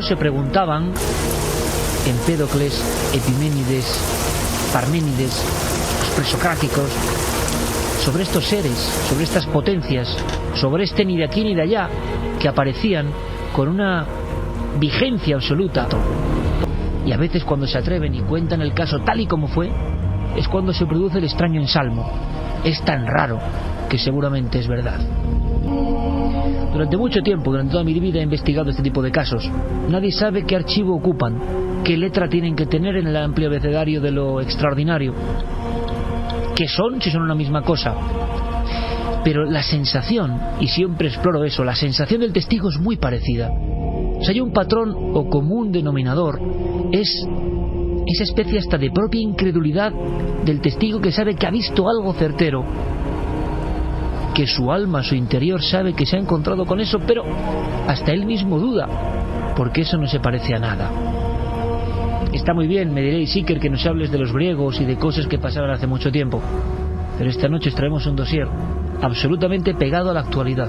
filósofos se preguntaban, Empédocles, Epiménides, Parménides, los presocráticos, sobre estos seres, sobre estas potencias, sobre este ni de aquí ni de allá, que aparecían con una vigencia absoluta. Y a veces cuando se atreven y cuentan el caso tal y como fue, es cuando se produce el extraño ensalmo. Es tan raro que seguramente es verdad. Durante mucho tiempo, durante toda mi vida, he investigado este tipo de casos. Nadie sabe qué archivo ocupan, qué letra tienen que tener en el amplio abecedario de lo extraordinario, qué son, si son una misma cosa. Pero la sensación, y siempre exploro eso, la sensación del testigo es muy parecida. Si hay un patrón o común denominador, es esa especie hasta de propia incredulidad del testigo que sabe que ha visto algo certero, que su alma, su interior sabe que se ha encontrado con eso, pero hasta él mismo duda, porque eso no se parece a nada. Está muy bien, me diréis, Iker, que nos hables de los griegos y de cosas que pasaban hace mucho tiempo, pero esta noche os traemos un dossier absolutamente pegado a la actualidad.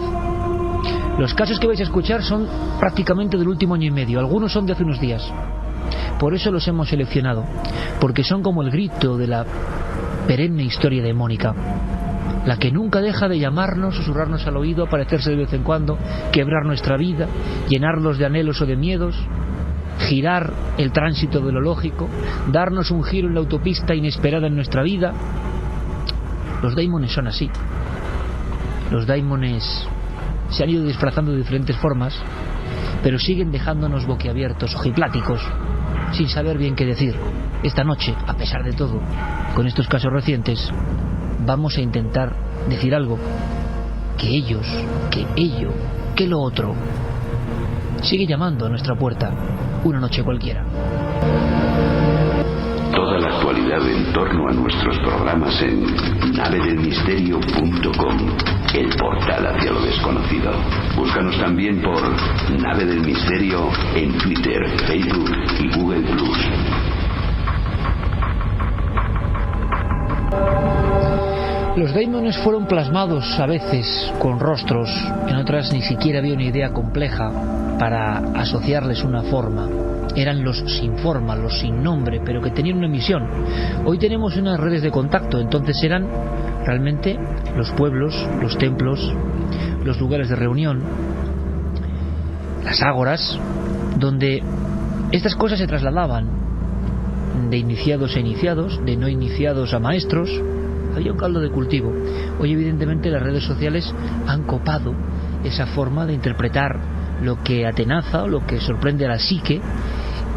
Los casos que vais a escuchar son prácticamente del último año y medio, algunos son de hace unos días. Por eso los hemos seleccionado, porque son como el grito de la perenne historia demónica, la que nunca deja de llamarnos, susurrarnos al oído, aparecerse de vez en cuando, quebrar nuestra vida, llenarnos de anhelos o de miedos, girar el tránsito de lo lógico, darnos un giro en la autopista inesperada en nuestra vida. Los daimones son así. Los daimones se han ido disfrazando de diferentes formas, pero siguen dejándonos boquiabiertos, ojipláticos, sin saber bien qué decir. Esta noche, a pesar de todo, con estos casos recientes, vamos a intentar decir algo. Que ellos, que ello, que lo otro, sigue llamando a nuestra puerta una noche cualquiera. Toda la actualidad en torno a nuestros programas en navedelmisterio.com, el portal hacia lo desconocido. Búscanos también por Nave del Misterio en Twitter, Facebook y Google+. Los daimones fueron plasmados a veces con rostros, en otras ni siquiera había una idea compleja para asociarles una forma. Eran los sin forma, los sin nombre, pero que tenían una misión. Hoy tenemos unas redes de contacto, entonces eran realmente los pueblos, los templos, los lugares de reunión, las ágoras, donde estas cosas se trasladaban de iniciados a iniciados, de no iniciados a maestros. Había un caldo de cultivo. Hoy evidentemente las redes sociales han copado esa forma de interpretar lo que atenaza o lo que sorprende a la psique,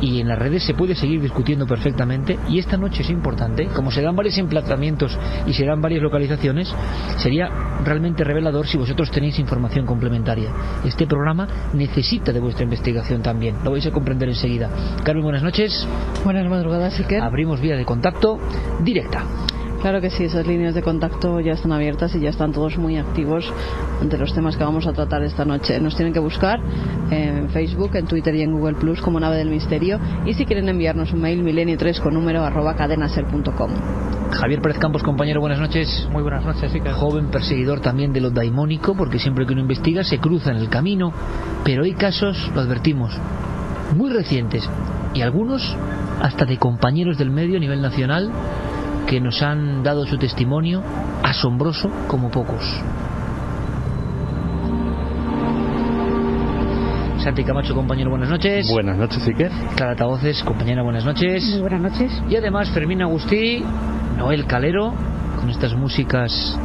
y en las redes se puede seguir discutiendo perfectamente. Y esta noche es importante, como se dan varios emplazamientos y se dan varias localizaciones, sería realmente revelador si vosotros tenéis información complementaria. Este programa necesita de vuestra investigación también, lo vais a comprender enseguida. Carmen, buenas noches. Buenas madrugadas, Iker. Abrimos vía de contacto directa. Claro que sí, esas líneas de contacto ya están abiertas y ya están todos muy activos ante los temas que vamos a tratar esta noche. Nos tienen que buscar en Facebook, en Twitter y en Google Plus como Nave del Misterio, y si quieren enviarnos un mail, milenio3 con número @cadenaser.com. Javier Pérez Campos, compañero, buenas noches. Muy buenas noches, sí, joven perseguidor también de lo daimónico, porque siempre que uno investiga se cruza en el camino, pero hay casos, lo advertimos, muy recientes, y algunos hasta de compañeros del medio a nivel nacional, que nos han dado su testimonio asombroso como pocos. Santi Camacho, compañero, buenas noches. Buenas noches, Iker. Clara Tavoces, compañera, buenas noches. Muy buenas noches. Y además Fermín Agustí, Noel Calero, con estas músicas,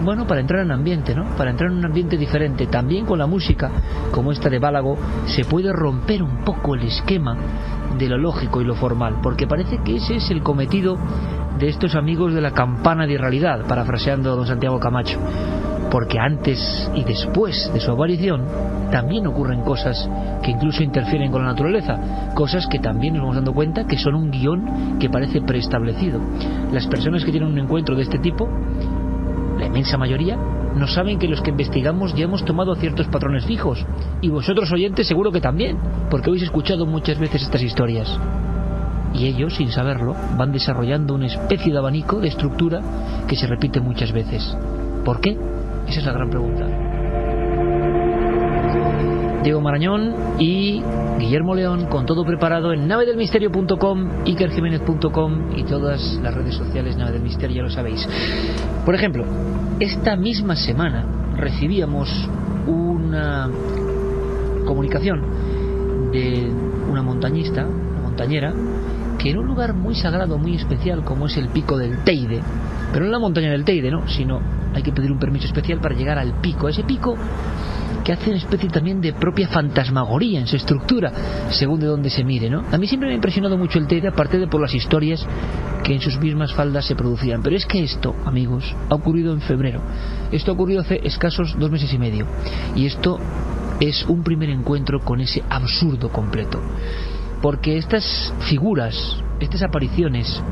bueno, para entrar en ambiente, ¿no? Para entrar en un ambiente diferente. También con la música, como esta de Bálago, se puede romper un poco el esquema de lo lógico y lo formal, porque parece que ese es el cometido de estos amigos de la campana de irrealidad, parafraseando a don Santiago Camacho, porque antes y después de su aparición también ocurren cosas que incluso interfieren con la naturaleza, cosas que también nos vamos dando cuenta que son un guión que parece preestablecido. Las personas que tienen un encuentro de este tipo, la inmensa mayoría, no saben que los que investigamos ya hemos tomado ciertos patrones fijos, y vosotros oyentes seguro que también, porque habéis escuchado muchas veces estas historias, y ellos, sin saberlo, van desarrollando una especie de abanico de estructura que se repite muchas veces. ¿Por qué? Esa es la gran pregunta. Diego Marañón y Guillermo León, con todo preparado en navedelmisterio.com, ikerjiménez.com y todas las redes sociales Nave del Misterio, ya lo sabéis. Por ejemplo, esta misma semana recibíamos una comunicación de una montañista, una montañera, que en un lugar muy sagrado, muy especial, como es el pico del Teide, pero no la montaña del Teide, ¿no?, sino hay que pedir un permiso especial para llegar al pico, ese pico que hace una especie también de propia fantasmagoría en su estructura, según de dónde se mire, ¿no? A mí siempre me ha impresionado mucho el Teide, aparte de por las historias que en sus mismas faldas se producían. Pero es que esto, amigos, ha ocurrido en febrero. Esto ha ocurrido hace escasos 2 meses y medio. Y esto es un primer encuentro con ese absurdo completo. Porque estas figuras, estas apariciones,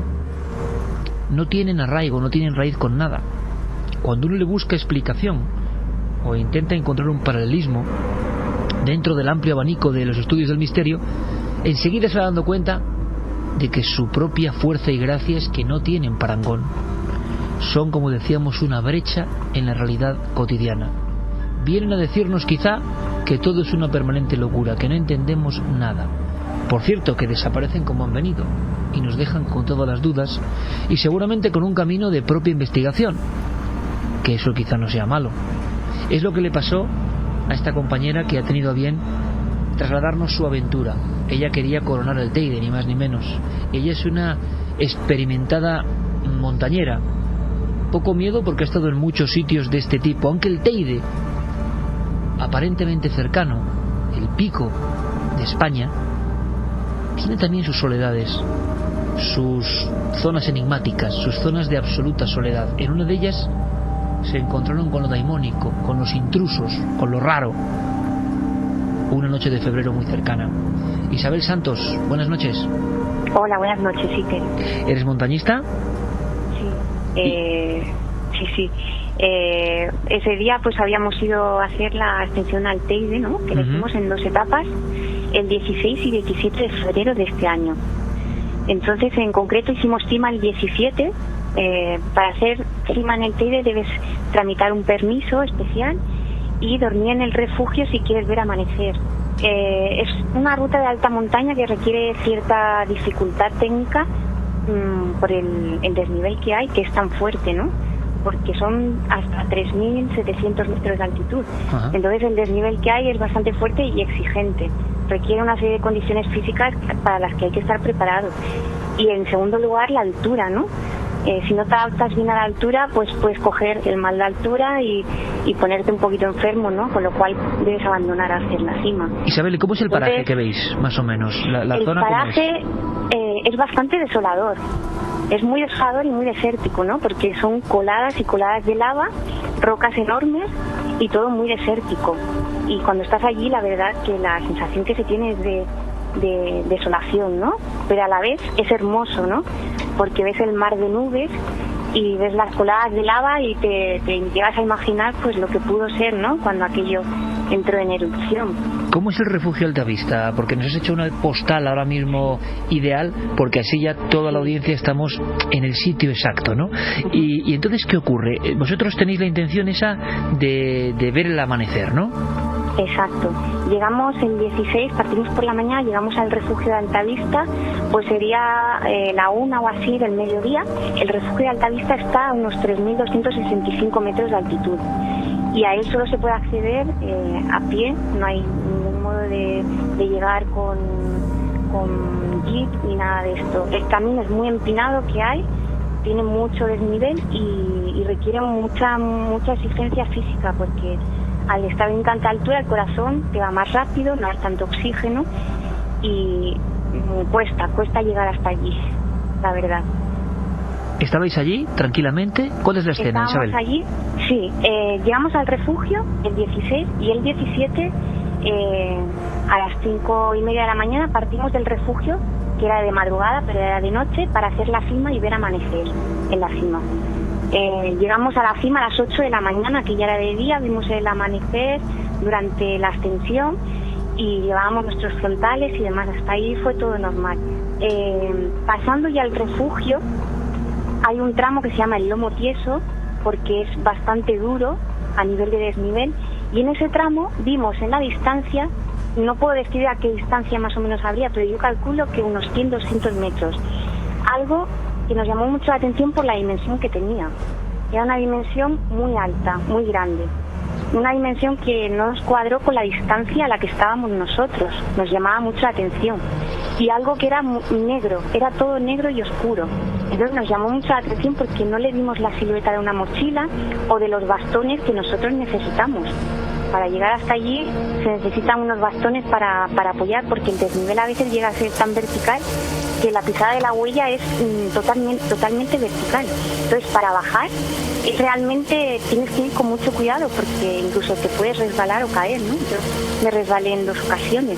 no tienen arraigo, no tienen raíz con nada. Cuando uno le busca explicación o intenta encontrar un paralelismo dentro del amplio abanico de los estudios del misterio, enseguida se va dando cuenta de que su propia fuerza y gracia es que no tienen parangón. Son, como decíamos, una brecha en la realidad cotidiana. Vienen a decirnos quizá que todo es una permanente locura, que no entendemos nada. Por cierto, que desaparecen como han venido y nos dejan con todas las dudas y seguramente con un camino de propia investigación, que eso quizá no sea malo. Es lo que le pasó a esta compañera que ha tenido a bien trasladarnos su aventura. Ella quería coronar el Teide, ni más ni menos. Ella es una experimentada montañera. Poco miedo porque ha estado en muchos sitios de este tipo, aunque el Teide, aparentemente cercano, el pico de España, tiene también sus soledades, sus zonas enigmáticas, sus zonas de absoluta soledad. En una de ellas se encontraron con lo daimónico, con los intrusos, con lo raro, una noche de febrero muy cercana. Isabel Santos, buenas noches. Hola, buenas noches, Iker. ¿Eres montañista? Sí. Sí. Ese día pues habíamos ido a hacer la ascensión al Teide, ¿no?, que la hicimos en 2 etapas, el 16 y 17 de febrero de este año. Entonces, en concreto, hicimos cima el 17. Para hacer cima en el Teide debes tramitar un permiso especial y dormir en el refugio si quieres ver amanecer. Es una ruta de alta montaña que requiere cierta dificultad técnica por el desnivel que hay, que es tan fuerte, ¿no?, porque son hasta 3.700 metros de altitud. Ajá. Entonces el desnivel que hay es bastante fuerte y exigente. Requiere una serie de condiciones físicas para las que hay que estar preparado. Y en segundo lugar, la altura, ¿no? Si no te adaptas bien a la altura, pues puedes coger el mal de altura y ponerte un poquito enfermo, ¿no? Con lo cual debes abandonar hacia la cima. Isabel, ¿cómo es el paraje que veis, más o menos? La el zona, paraje es bastante desolador. Es muy desolador y muy desértico, ¿no? Porque son coladas y coladas de lava, rocas enormes y todo muy desértico. Y cuando estás allí, la verdad que la sensación que se tiene es de desolación, ¿no? Pero a la vez es hermoso, ¿no? Porque ves el mar de nubes y ves las coladas de lava y te llegas a imaginar pues lo que pudo ser, ¿no?, cuando aquello entró en erupción. ¿Cómo es el refugio Altavista? Porque nos has hecho una postal ahora mismo ideal, porque así ya toda la audiencia estamos en el sitio exacto, ¿no? Y entonces, ¿qué ocurre? Vosotros tenéis la intención esa de ver el amanecer, ¿no? Exacto. Llegamos el 16, partimos por la mañana, llegamos al refugio de Altavista, pues sería la 1 o así del mediodía. El refugio de Altavista está a unos 3.265 metros de altitud y a él solo se puede acceder a pie, no hay ningún modo de llegar con jeep ni nada de esto. El camino es muy empinado que hay, tiene mucho desnivel y requiere mucha exigencia física, porque al estar en tanta altura el corazón te va más rápido, no hay tanto oxígeno y cuesta llegar hasta allí, la verdad. ¿Estabais allí tranquilamente? ¿Cuál es la escena, Isabel? Estábamos allí, sí. Llegamos al refugio el 16 y el 17 a las 5:30 de la mañana partimos del refugio, que era de madrugada pero era de noche, para hacer la cima y ver amanecer en la cima. Llegamos a la cima a las 8 de la mañana, que ya era de día, vimos el amanecer durante la ascensión y llevábamos nuestros frontales y demás, hasta ahí fue todo normal. Pasando ya al refugio hay un tramo que se llama el lomo tieso, porque es bastante duro a nivel de desnivel Y en ese tramo vimos en la distancia, no puedo describir a qué distancia más o menos habría, pero yo calculo que unos 100-200 metros. Algo que nos llamó mucho la atención por la dimensión que tenía. Era una dimensión muy alta, muy grande. Una dimensión que no nos cuadró con la distancia a la que estábamos nosotros. Nos llamaba mucho la atención. Y algo que era negro, era todo negro y oscuro. Entonces nos llamó mucho la atención porque no le vimos la silueta de una mochila o de los bastones que nosotros necesitamos. Para llegar hasta allí se necesitan unos bastones para apoyar, porque el desnivel a veces llega a ser tan vertical que la pisada de la huella es totalmente vertical. Entonces para bajar realmente tienes que ir con mucho cuidado, porque incluso te puedes resbalar o caer, ¿no? Yo me resbalé en 2 ocasiones.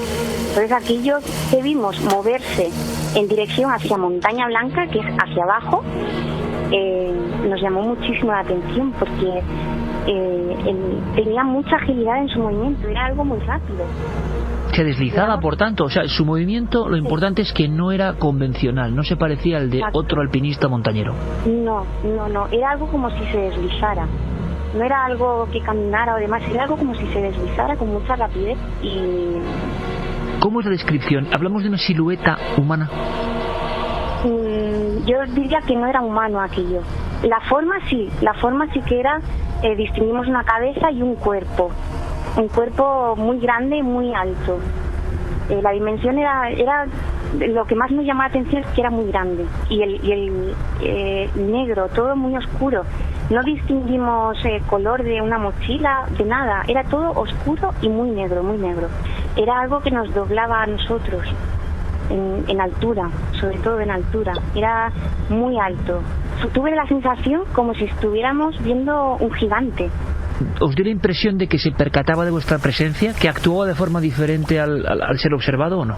Entonces aquello que vimos moverse en dirección hacia Montaña Blanca, que es hacia abajo, nos llamó muchísimo la atención porque tenía mucha agilidad en su movimiento, era algo muy rápido. Se deslizaba, por tanto, o sea, su movimiento, lo importante es que no era convencional, no se parecía al de otro alpinista montañero. No, era algo como si se deslizara. No era algo que caminara o demás, era algo como si se deslizara con mucha rapidez. Y ¿cómo es la descripción? ¿Hablamos de una silueta humana? Yo diría que no era humano aquello. La forma sí que era, distinguimos una cabeza y un cuerpo muy grande y muy alto. La dimensión era lo que más nos llamaba la atención, es que era muy grande y el negro, todo muy oscuro. No distinguimos color de una mochila, de nada, era todo oscuro y muy negro, muy negro. Era algo que nos doblaba a nosotros en altura, sobre todo en altura. Era muy alto. Tuve la sensación como si estuviéramos viendo un gigante. ¿Os dio la impresión de que se percataba de vuestra presencia, que actuaba de forma diferente al ser observado o no?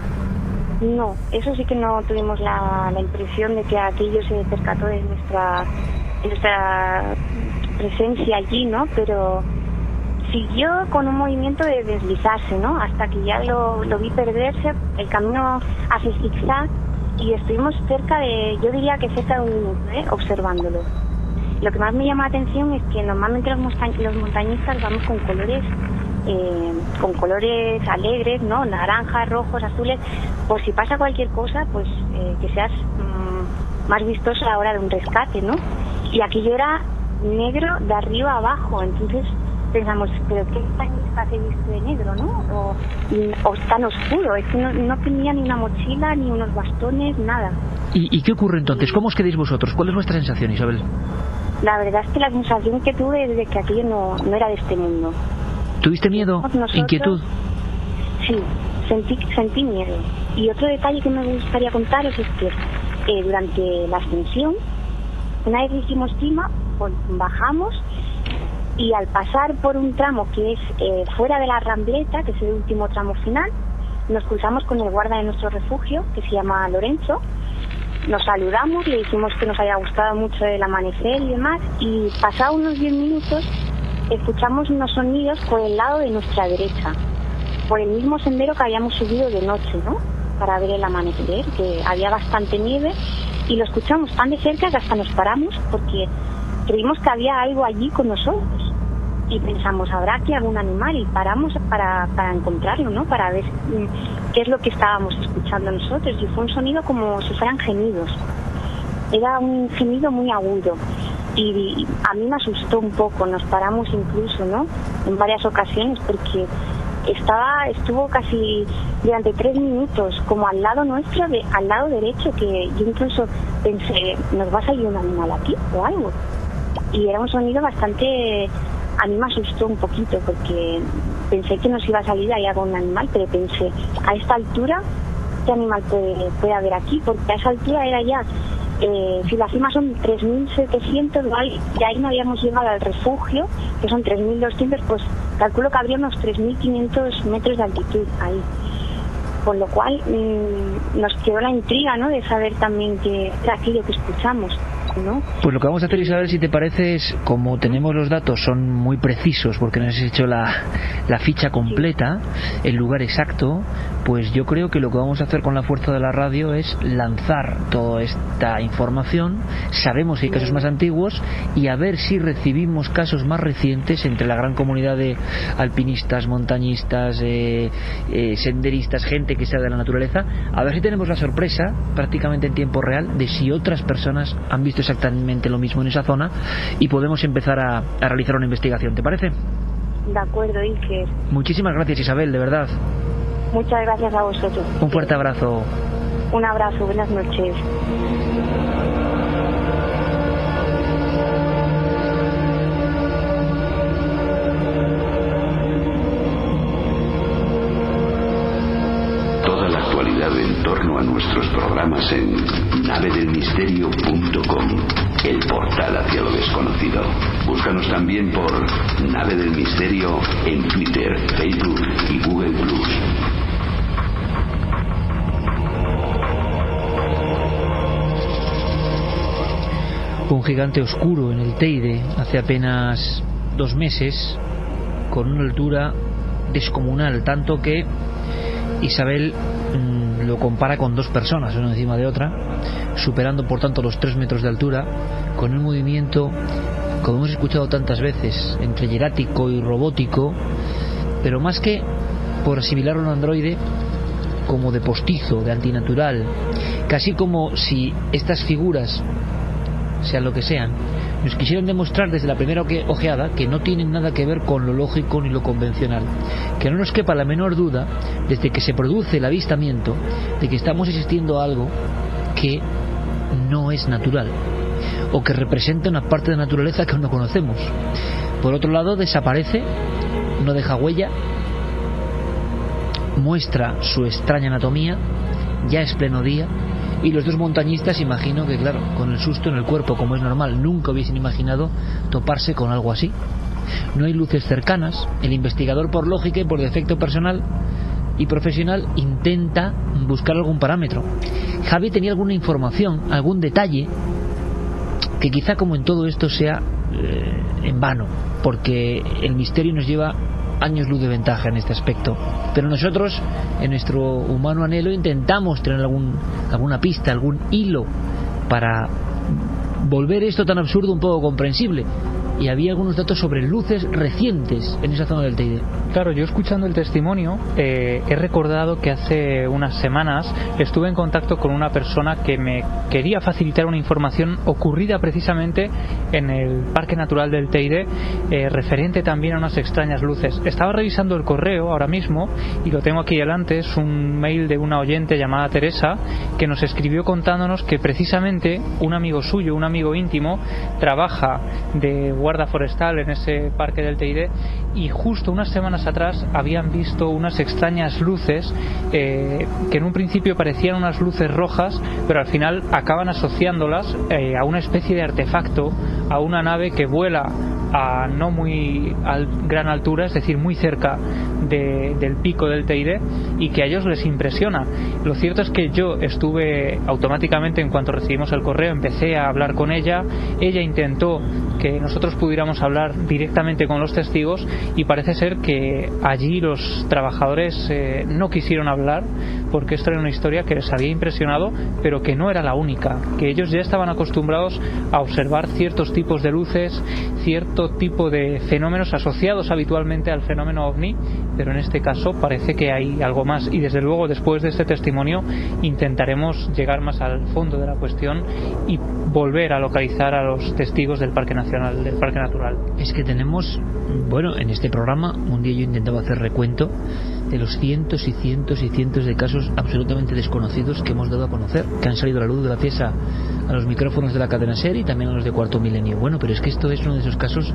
No, eso sí que no tuvimos la impresión de que aquello se percató de nuestra presencia allí, ¿no? Pero siguió con un movimiento de deslizarse, ¿no? Hasta que ya lo vi perderse, el camino hace zigzag, y estuvimos cerca de, yo diría que cerca de un minuto, observándolo. Lo que más me llama la atención es que normalmente los montañistas vamos con colores alegres, ¿no? Naranjas, rojos, azules, por si pasa cualquier cosa, pues que seas más vistoso a la hora de un rescate, ¿no? Y aquello era negro de arriba a abajo, entonces pensamos, pero ¿qué montañista se viste de negro, no? O tan oscuro, es que no tenía ni una mochila, ni unos bastones, nada. ¿Y qué ocurre entonces? ¿Cómo os quedáis vosotros? ¿Cuál es vuestra sensación, Isabel? La verdad es que la sensación que tuve es de que aquello no era de este mundo. ¿Tuviste miedo? ¿Inquietud? Sí, sentí miedo. Y otro detalle que me gustaría contaros es que durante la ascensión, una vez hicimos cima, pues bajamos, y al pasar por un tramo que es fuera de la Rambleta, que es el último tramo final, nos cruzamos con el guarda de nuestro refugio, que se llama Lorenzo. Nos saludamos, le dijimos que nos había gustado mucho el amanecer y demás, y pasados unos 10 minutos escuchamos unos sonidos por el lado de nuestra derecha, por el mismo sendero que habíamos subido de noche, ¿no? Para ver el amanecer, que había bastante nieve, y lo escuchamos tan de cerca que hasta nos paramos porque creímos que había algo allí con nosotros y pensamos, ¿habrá aquí algún animal? Y paramos para encontrarlo, ¿no? Para ver qué es lo que estábamos escuchando nosotros, y fue un sonido como si fueran gemidos. Era un gemido muy agudo y a mí me asustó un poco. Nos paramos incluso, ¿no? En varias ocasiones, porque estuvo casi durante 3 minutos como al lado nuestro, al lado derecho, que yo incluso pensé, ¿nos va a salir un animal aquí o algo? Y era un sonido bastante... A mí me asustó un poquito porque pensé que nos iba a salir ahí algún animal, pero pensé, a esta altura, ¿qué animal puede haber aquí? Porque a esa altura era ya, si la cima son 3.700, y ahí no habíamos llegado al refugio, que son 3.200, pues calculo que habría unos 3.500 metros de altitud ahí. Con lo cual nos quedó la intriga, ¿no?, de saber también qué era aquello que escuchamos. ¿no? Pues lo que vamos a hacer, Isabel, si te parece, es, como tenemos los datos, son muy precisos porque nos has hecho la ficha completa, el lugar exacto, pues yo creo que lo que vamos a hacer con la fuerza de la radio es lanzar toda esta información. Sabemos que hay casos más antiguos y a ver si recibimos casos más recientes entre la gran comunidad de alpinistas, montañistas, senderistas, gente que sea de la naturaleza, a ver si tenemos la sorpresa prácticamente en tiempo real de si otras personas han visto exactamente lo mismo en esa zona y podemos empezar a realizar una investigación. ¿Te parece? De acuerdo, Iker. Muchísimas gracias, Isabel, de verdad. Muchas gracias a vosotros. Un fuerte abrazo. Un abrazo, buenas noches. Toda la actualidad en torno a nuestros programas en navedelmisterio.com, el portal hacia lo desconocido. Búscanos también por Nave del Misterio en Twitter, Facebook y Google Plus. Un gigante oscuro en el Teide hace apenas 2 meses, con una altura descomunal, tanto que Isabel lo compara con 2 personas, una encima de otra, superando por tanto los 3 metros de altura, con un movimiento, como hemos escuchado tantas veces, entre hierático y robótico, pero más que por asimilar a un androide, como de postizo, de antinatural, casi como si estas figuras, sean lo que sean, nos quisieran demostrar desde la primera ojeada que no tienen nada que ver con lo lógico ni lo convencional, que no nos quepa la menor duda, desde que se produce el avistamiento, de que estamos asistiendo a algo que no es natural o que representa una parte de la naturaleza que no conocemos. Por otro lado, desaparece, no deja huella, muestra su extraña anatomía, ya es pleno día, y los 2 montañistas, imagino que, claro, con el susto en el cuerpo, como es normal, nunca hubiesen imaginado toparse con algo así. No hay luces cercanas. El investigador, por lógica y por defecto personal y profesional, intenta buscar algún parámetro. Javi tenía alguna información, algún detalle, que quizá, como en todo esto, sea en vano, porque el misterio nos lleva años luz de ventaja en este aspecto, pero nosotros, en nuestro humano anhelo, intentamos tener alguna pista, algún hilo para volver esto tan absurdo un poco comprensible. Y había algunos datos sobre luces recientes en esa zona del Teide. Claro, yo escuchando el testimonio he recordado que hace unas semanas estuve en contacto con una persona que me quería facilitar una información ocurrida precisamente en el Parque Natural del Teide, referente también a unas extrañas luces. Estaba revisando el correo ahora mismo y lo tengo aquí delante. Es un mail de una oyente llamada Teresa, que nos escribió contándonos que precisamente un amigo suyo, un amigo íntimo, trabaja de guarda forestal en ese parque del Teide, y justo unas semanas atrás habían visto unas extrañas luces que en un principio parecían unas luces rojas, pero al final acaban asociándolas a una especie de artefacto, a una nave que vuela a no muy gran altura, es decir, muy cerca del pico del Teide, y que a ellos les impresiona. Lo cierto es que yo estuve automáticamente, en cuanto recibimos el correo, empecé a hablar con ella intentó que nosotros pudiéramos hablar directamente con los testigos, y parece ser que allí los trabajadores no quisieron hablar, porque esto era una historia que les había impresionado, pero que no era la única, que ellos ya estaban acostumbrados a observar ciertos tipos de luces, cierto tipo de fenómenos asociados habitualmente al fenómeno ovni, pero en este caso parece que hay algo más, y desde luego después de este testimonio intentaremos llegar más al fondo de la cuestión y volver a localizar a los testigos del Parque Nacional, del Parque Natural. Es que tenemos, bueno, en este programa un día yo intentaba hacer recuento de los cientos y cientos y cientos de casos absolutamente desconocidos que hemos dado a conocer, que han salido a la luz gracias a los micrófonos de la cadena SER y también a los de Cuarto Milenio. Bueno, pero es que esto es uno de esos casos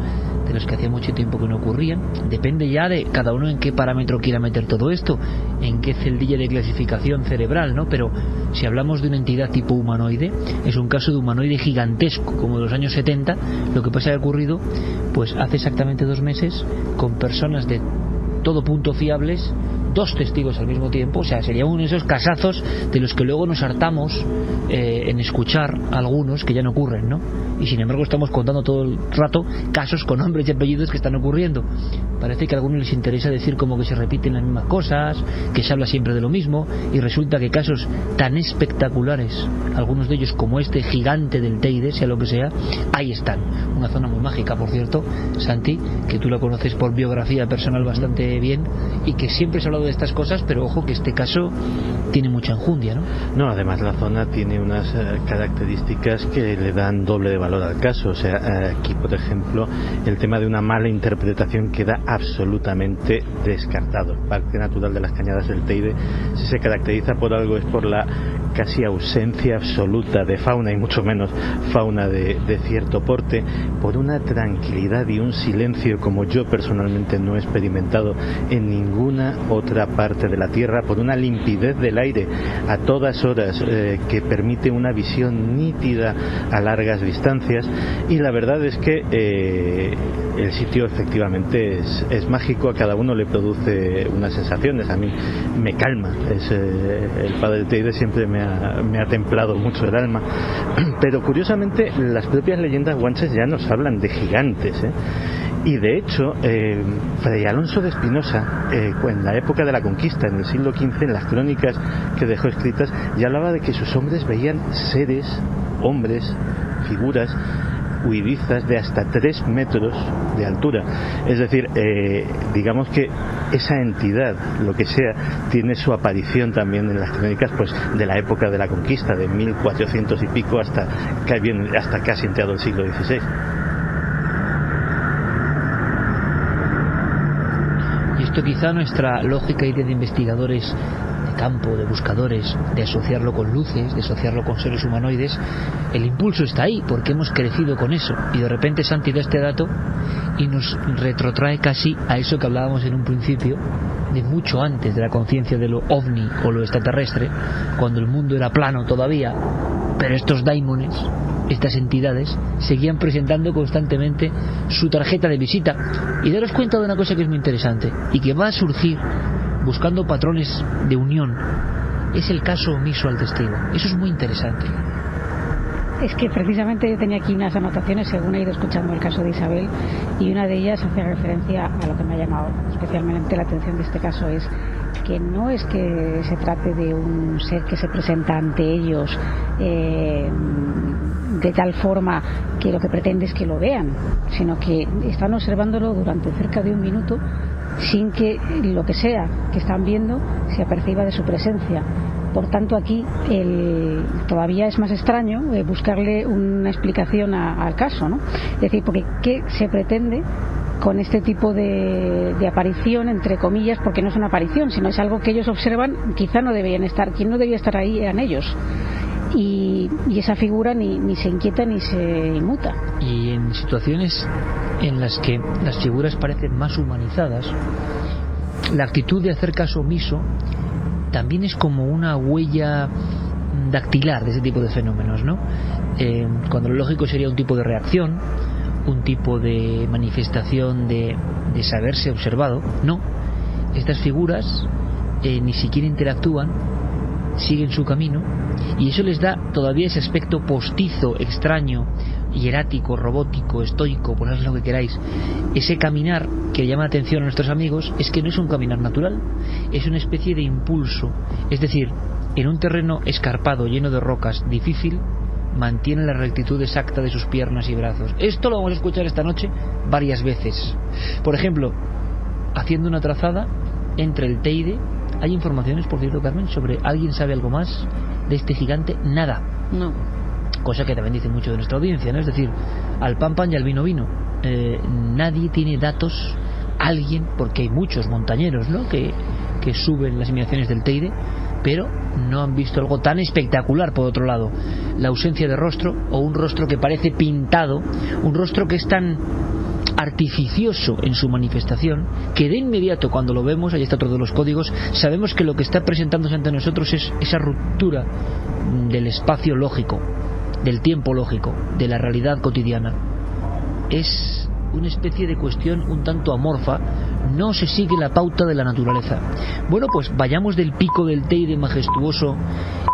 de los que hacía mucho tiempo que no ocurrían. Depende ya de cada uno en qué parámetro quiera meter todo esto, en qué celdilla de clasificación cerebral, ¿no? Pero si hablamos de una entidad tipo humanoide, es un caso de humanoide gigantesco, como de los años 70. Lo que pasa que ha ocurrido pues hace exactamente 2 meses, con personas de todo punto fiables, 2 testigos al mismo tiempo. O sea, sería uno de esos casazos de los que luego nos hartamos en escuchar algunos que ya no ocurren, ¿no? Y sin embargo estamos contando todo el rato casos con nombres y apellidos que están ocurriendo. Parece que a algunos les interesa decir como que se repiten las mismas cosas, que se habla siempre de lo mismo, y resulta que casos tan espectaculares, algunos de ellos como este gigante del Teide, sea lo que sea, ahí están. Una zona muy mágica, por cierto, Santi, que tú la conoces por biografía personal bastante bien, y que siempre se ha hablado de estas cosas, pero ojo que este caso tiene mucha enjundia, ¿no? No, además la zona tiene unas características que le dan doble de valor al caso. O sea, aquí por ejemplo el tema de una mala interpretación queda absolutamente descartado. El Parque Natural de las Cañadas del Teide, si se caracteriza por algo, es por la casi ausencia absoluta de fauna, y mucho menos fauna de cierto porte, por una tranquilidad y un silencio como yo personalmente no he experimentado en ninguna otra parte de la Tierra, por una limpidez del aire a todas horas que permite una visión nítida a largas distancias. Y la verdad es que el sitio efectivamente es mágico, a cada uno le produce unas sensaciones. A mí me calma, el Padre del Teide siempre me ha templado mucho el alma. Pero curiosamente las propias leyendas guanches ya nos hablan de gigantes, y de hecho Fray Alonso de Espinosa, en la época de la conquista, en el siglo XV, en las crónicas que dejó escritas, ya hablaba de que sus hombres veían seres, hombres, figuras huidizas de hasta 3 metros de altura. Es decir, digamos que esa entidad, lo que sea, tiene su aparición también en las crónicas pues de la época de la conquista, de 1400 y pico hasta casi entrado el siglo XVI. Y esto quizá nuestra lógica idea de investigadores de campo, de buscadores, de asociarlo con luces, de asociarlo con seres humanoides, el impulso está ahí porque hemos crecido con eso, y de repente Santi da este dato y nos retrotrae casi a eso que hablábamos en un principio, de mucho antes de la conciencia de lo ovni o lo extraterrestre, cuando el mundo era plano todavía, pero estos daimones, estas entidades, seguían presentando constantemente su tarjeta de visita. Y daros cuenta de una cosa que es muy interesante y que va a surgir buscando patrones de unión, es el caso omiso al testigo. Eso es muy interesante. Es que precisamente yo tenía aquí unas anotaciones según he ido escuchando el caso de Isabel, y una de ellas hace referencia a lo que me ha llamado especialmente la atención de este caso, es que no es que se trate de un ser que se presenta ante ellos de tal forma que lo que pretende es que lo vean, sino que están observándolo durante cerca de 1 minuto sin que lo que sea que están viendo se aperciba de su presencia. Por tanto, aquí todavía es más extraño buscarle una explicación al caso, ¿no? Es decir, porque ¿qué se pretende con este tipo de aparición, entre comillas, porque no es una aparición, sino es algo que ellos observan? Quizá no debían estar, quien no debía estar ahí eran ellos. Y esa figura ni se inquieta ni se inmuta. Y en situaciones en las que las figuras parecen más humanizadas, la actitud de hacer caso omiso también es como una huella dactilar de ese tipo de fenómenos, ¿no? Cuando lo lógico sería un tipo de reacción, un tipo de manifestación de saberse observado. No, estas figuras ni siquiera interactúan, siguen su camino, y eso les da todavía ese aspecto postizo, extraño, hierático, robótico, estoico, ponedle lo que queráis. Ese caminar que llama la atención a nuestros amigos es que no es un caminar natural, es una especie de impulso. Es decir, en un terreno escarpado, lleno de rocas, difícil, mantiene la rectitud exacta de sus piernas y brazos. Esto lo vamos a escuchar esta noche varias veces. Por ejemplo, haciendo una trazada entre el Teide. ¿Hay informaciones, por cierto, Carmen, sobre alguien sabe algo más de este gigante? Nada. No. Cosa que también dice mucho de nuestra audiencia, ¿no? Es decir, al pan pan y al vino vino. Nadie tiene datos, alguien, porque hay muchos montañeros, ¿no?, que suben las inmediaciones del Teide, pero no han visto algo tan espectacular. Por otro lado, la ausencia de rostro, o un rostro que parece pintado, un rostro que es tan artificioso en su manifestación que de inmediato cuando lo vemos, ahí está otro de los códigos, sabemos que lo que está presentándose ante nosotros es esa ruptura del espacio lógico, del tiempo lógico, de la realidad cotidiana. Es una especie de cuestión un tanto amorfa, no se sigue la pauta de la naturaleza. Bueno, pues vayamos del pico del Teide majestuoso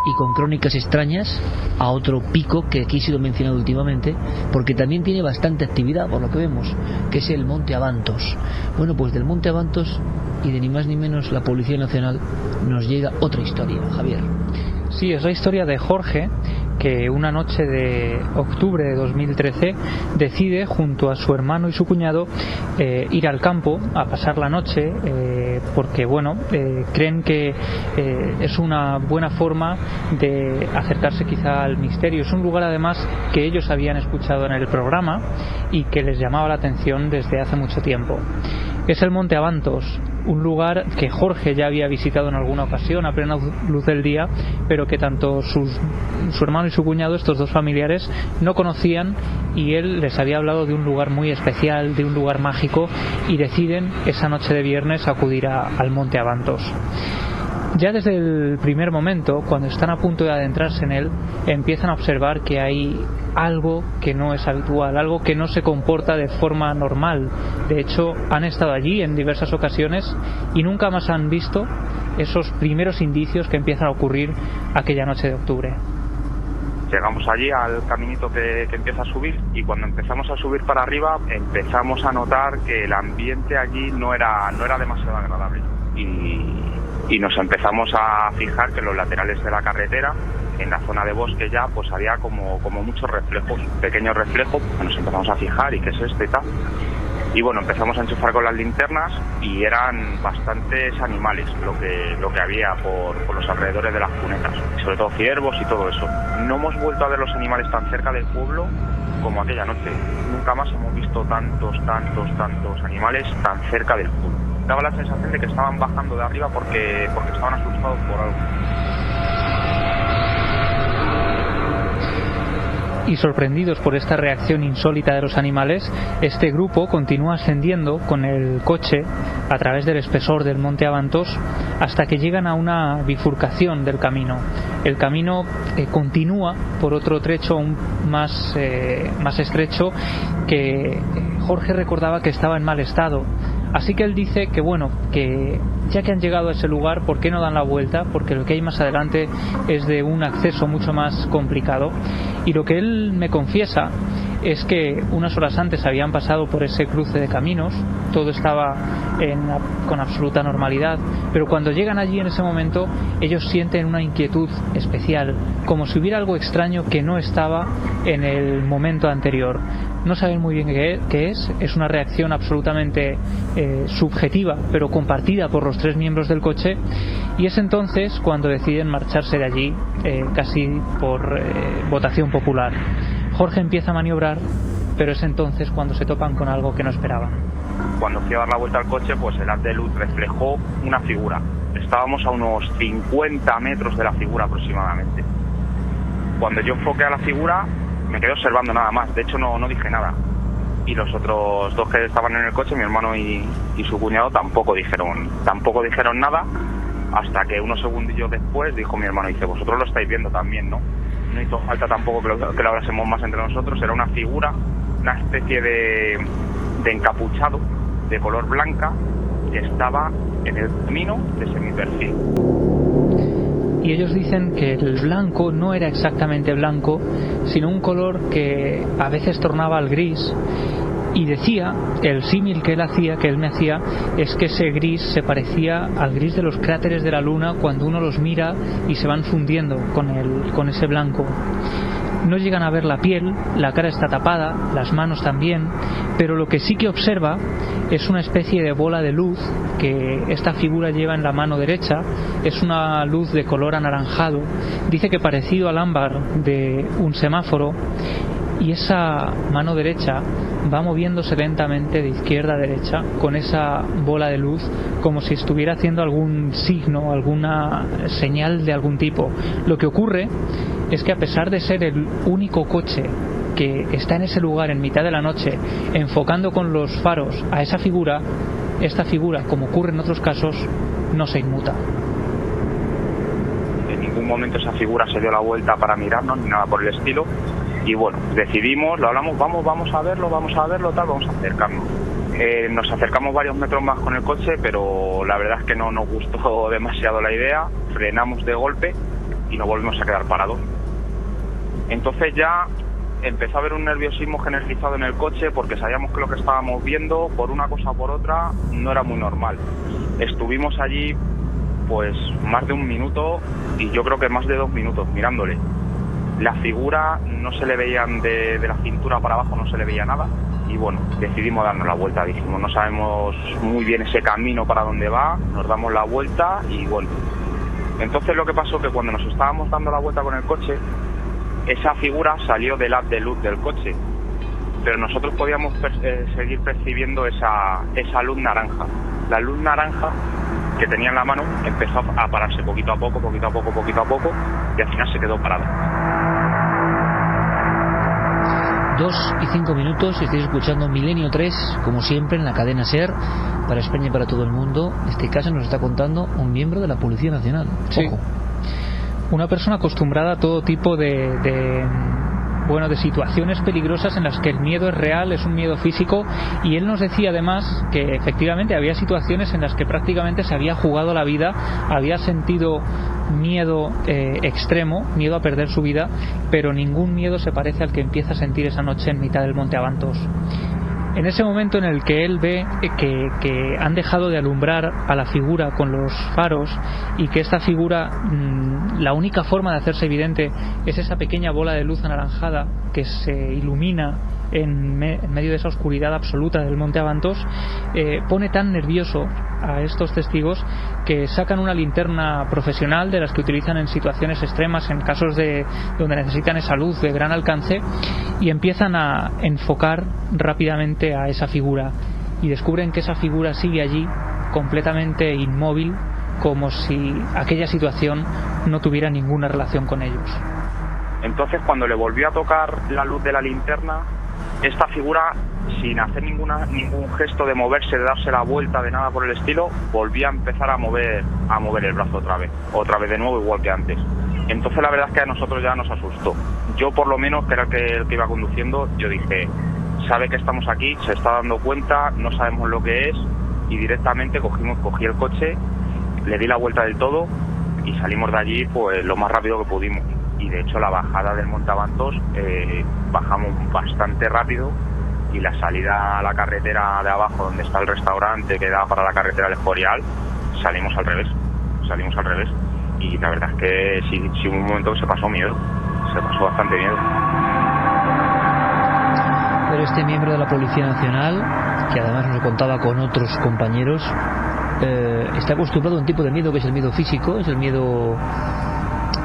y con crónicas extrañas a otro pico que aquí ha sido mencionado últimamente, porque también tiene bastante actividad, por lo que vemos, que es el Monte Abantos. Bueno, pues del Monte Abantos y de ni más ni menos la Policía Nacional nos llega otra historia, Javier. Sí, es la historia de Jorge, que una noche de octubre de 2013 decide, junto a su hermano y su cuñado, ir al campo a pasar la noche, porque creen que es una buena forma de acercarse quizá al misterio. Es un lugar además que ellos habían escuchado en el programa y que les llamaba la atención desde hace mucho tiempo. Es el Monte Abantos, un lugar que Jorge ya había visitado en alguna ocasión a plena luz del día, pero que tanto su hermano y su cuñado, estos dos familiares, no conocían, y él les había hablado de un lugar muy especial, de un lugar mágico, y deciden esa noche de viernes acudir al Monte Abantos. Ya desde el primer momento, cuando están a punto de adentrarse en él, empiezan a observar que hay algo que no es habitual, algo que no se comporta de forma normal. De hecho, han estado allí en diversas ocasiones y nunca más han visto esos primeros indicios que empiezan a ocurrir aquella noche de octubre. Llegamos allí al caminito que empieza a subir, y cuando empezamos a subir para arriba empezamos a notar que el ambiente allí no era demasiado agradable, y nos empezamos a fijar que en los laterales de la carretera, en la zona de bosque ya, pues había como muchos reflejos, pequeños reflejos. Nos empezamos a fijar, ¿y qué es esto y tal? Y bueno, empezamos a enchufar con las linternas y eran bastantes animales lo que había por los alrededores de las cunetas, sobre todo ciervos y todo eso. No hemos vuelto a ver los animales tan cerca del pueblo como aquella noche. Nunca más hemos visto tantos animales tan cerca del pueblo. Daba la sensación de que estaban bajando de arriba porque estaban asustados por algo. Y sorprendidos por esta reacción insólita de los animales, este grupo continúa ascendiendo con el coche a través del espesor del Monte Abantos hasta que llegan a una bifurcación del camino. El camino continúa por otro trecho aún más estrecho, que Jorge recordaba que estaba en mal estado. Así que él dice que ya que han llegado a ese lugar, ¿por qué no dan la vuelta? Porque lo que hay más adelante es de un acceso mucho más complicado. Y lo que él me confiesa es que unas horas antes habían pasado por ese cruce de caminos, todo estaba con absoluta normalidad, pero cuando llegan allí en ese momento ellos sienten una inquietud especial, como si hubiera algo extraño que no estaba en el momento anterior. No saben muy bien qué es una reacción absolutamente subjetiva, pero compartida por los tres miembros del coche, y es entonces cuando deciden marcharse de allí, casi por votación popular. Jorge empieza a maniobrar, pero es entonces cuando se topan con algo que no esperaban. Cuando fui a dar la vuelta al coche, pues el haz de luz reflejó una figura. Estábamos a unos 50 metros de la figura aproximadamente. Cuando yo enfoqué a la figura, me quedé observando nada más. De hecho, no dije nada. Y los otros dos que estaban en el coche, mi hermano y su cuñado, tampoco dijeron nada, hasta que unos segundillos después dijo mi hermano, dice, vosotros lo estáis viendo también, ¿no? No hizo falta tampoco que lo hablásemos más entre nosotros. Era una figura, una especie de encapuchado de color blanca que estaba en el camino de semiperfil. Y ellos dicen que el blanco no era exactamente blanco, sino un color que a veces tornaba al gris. Y decía, el símil que él me hacía, es que ese gris se parecía al gris de los cráteres de la Luna cuando uno los mira y se van fundiendo con ese blanco. No llegan a ver la piel, la cara está tapada, las manos también, pero lo que sí que observa es una especie de bola de luz que esta figura lleva en la mano derecha. Es una luz de color anaranjado, dice que parecido al ámbar de un semáforo, y esa mano derecha va moviéndose lentamente de izquierda a derecha con esa bola de luz, como si estuviera haciendo algún signo, alguna señal de algún tipo. Lo que ocurre es que, a pesar de ser el único coche que está en ese lugar en mitad de la noche enfocando con los faros a esa figura, esta figura, como ocurre en otros casos, no se inmuta. En ningún momento esa figura se dio la vuelta para mirarnos ni nada por el estilo. Y bueno, decidimos, lo hablamos, vamos a verlo, tal, vamos a acercarnos. Nos acercamos varios metros más con el coche, pero la verdad es que no nos gustó demasiado la idea, frenamos de golpe y nos volvimos a quedar parados. Entonces ya empezó a haber un nerviosismo generalizado en el coche porque sabíamos que lo que estábamos viendo, por una cosa o por otra, no era muy normal. Estuvimos allí pues más de 1 minuto y yo creo que más de 2 minutos mirándole. La figura no se le veían de la cintura para abajo, no se le veía nada. Y bueno, decidimos darnos la vuelta. Dijimos, no sabemos muy bien ese camino para dónde va, nos damos la vuelta y bueno. Entonces lo que pasó que cuando nos estábamos dando la vuelta con el coche, esa figura salió del haz de luz del coche. Pero nosotros podíamos seguir percibiendo esa luz naranja. La luz naranja que tenía en la mano empezó a pararse poquito a poco, y al final se quedó parada. 2 y 5 minutos, estáis escuchando Milenio 3, como siempre, en la cadena SER, para España y para todo el mundo. En este caso nos está contando un miembro de la Policía Nacional. Sí. Ojo. Una persona acostumbrada a todo tipo de situaciones peligrosas en las que el miedo es real, es un miedo físico, y él nos decía además que efectivamente había situaciones en las que prácticamente se había jugado la vida, había sentido miedo extremo, miedo a perder su vida, pero ningún miedo se parece al que empieza a sentir esa noche en mitad del Monte Avantos. En ese momento en el que él ve que han dejado de alumbrar a la figura con los faros y que esta figura, la única forma de hacerse evidente es esa pequeña bola de luz anaranjada que se ilumina en medio de esa oscuridad absoluta del Monte Avantos, pone tan nervioso a estos testigos que sacan una linterna profesional de las que utilizan en situaciones extremas, en casos donde necesitan esa luz de gran alcance, y empiezan a enfocar rápidamente a esa figura y descubren que esa figura sigue allí completamente inmóvil, como si aquella situación no tuviera ninguna relación con ellos. Entonces cuando le volvió a tocar la luz de la linterna, esta figura, sin hacer ningún gesto de moverse, de darse la vuelta, de nada por el estilo, volvía a empezar a mover el brazo otra vez de nuevo, igual que antes. Entonces la verdad es que a nosotros ya nos asustó. Yo por lo menos, que era el que iba conduciendo, yo dije, sabe que estamos aquí, se está dando cuenta, no sabemos lo que es, y directamente cogí el coche, le di la vuelta del todo y salimos de allí pues lo más rápido que pudimos. Y de hecho la bajada del Monte Avantos bajamos bastante rápido, y la salida a la carretera de abajo donde está el restaurante que da para la carretera del Escorial, salimos al revés, y la verdad es que sí hubo un momento que se pasó bastante miedo. Pero este miembro de la Policía Nacional, que además nos contaba con otros compañeros, está acostumbrado a un tipo de miedo que es el miedo físico, es el miedo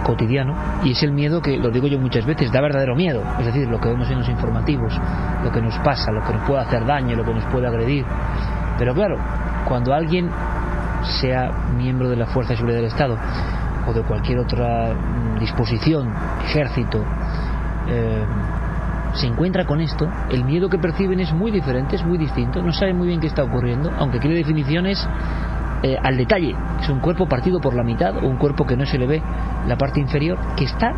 cotidiano, y es el miedo que, lo digo yo muchas veces, da verdadero miedo, es decir, lo que vemos en los informativos, lo que nos pasa, lo que nos puede hacer daño, lo que nos puede agredir. Pero claro, cuando alguien, sea miembro de la Fuerza de Seguridad del Estado o de cualquier otra disposición, ejército, se encuentra con esto, el miedo que perciben es muy diferente, es muy distinto, no saben muy bien qué está ocurriendo, aunque quiere definiciones al detalle. Es un cuerpo partido por la mitad, o un cuerpo que no se le ve la parte inferior, que está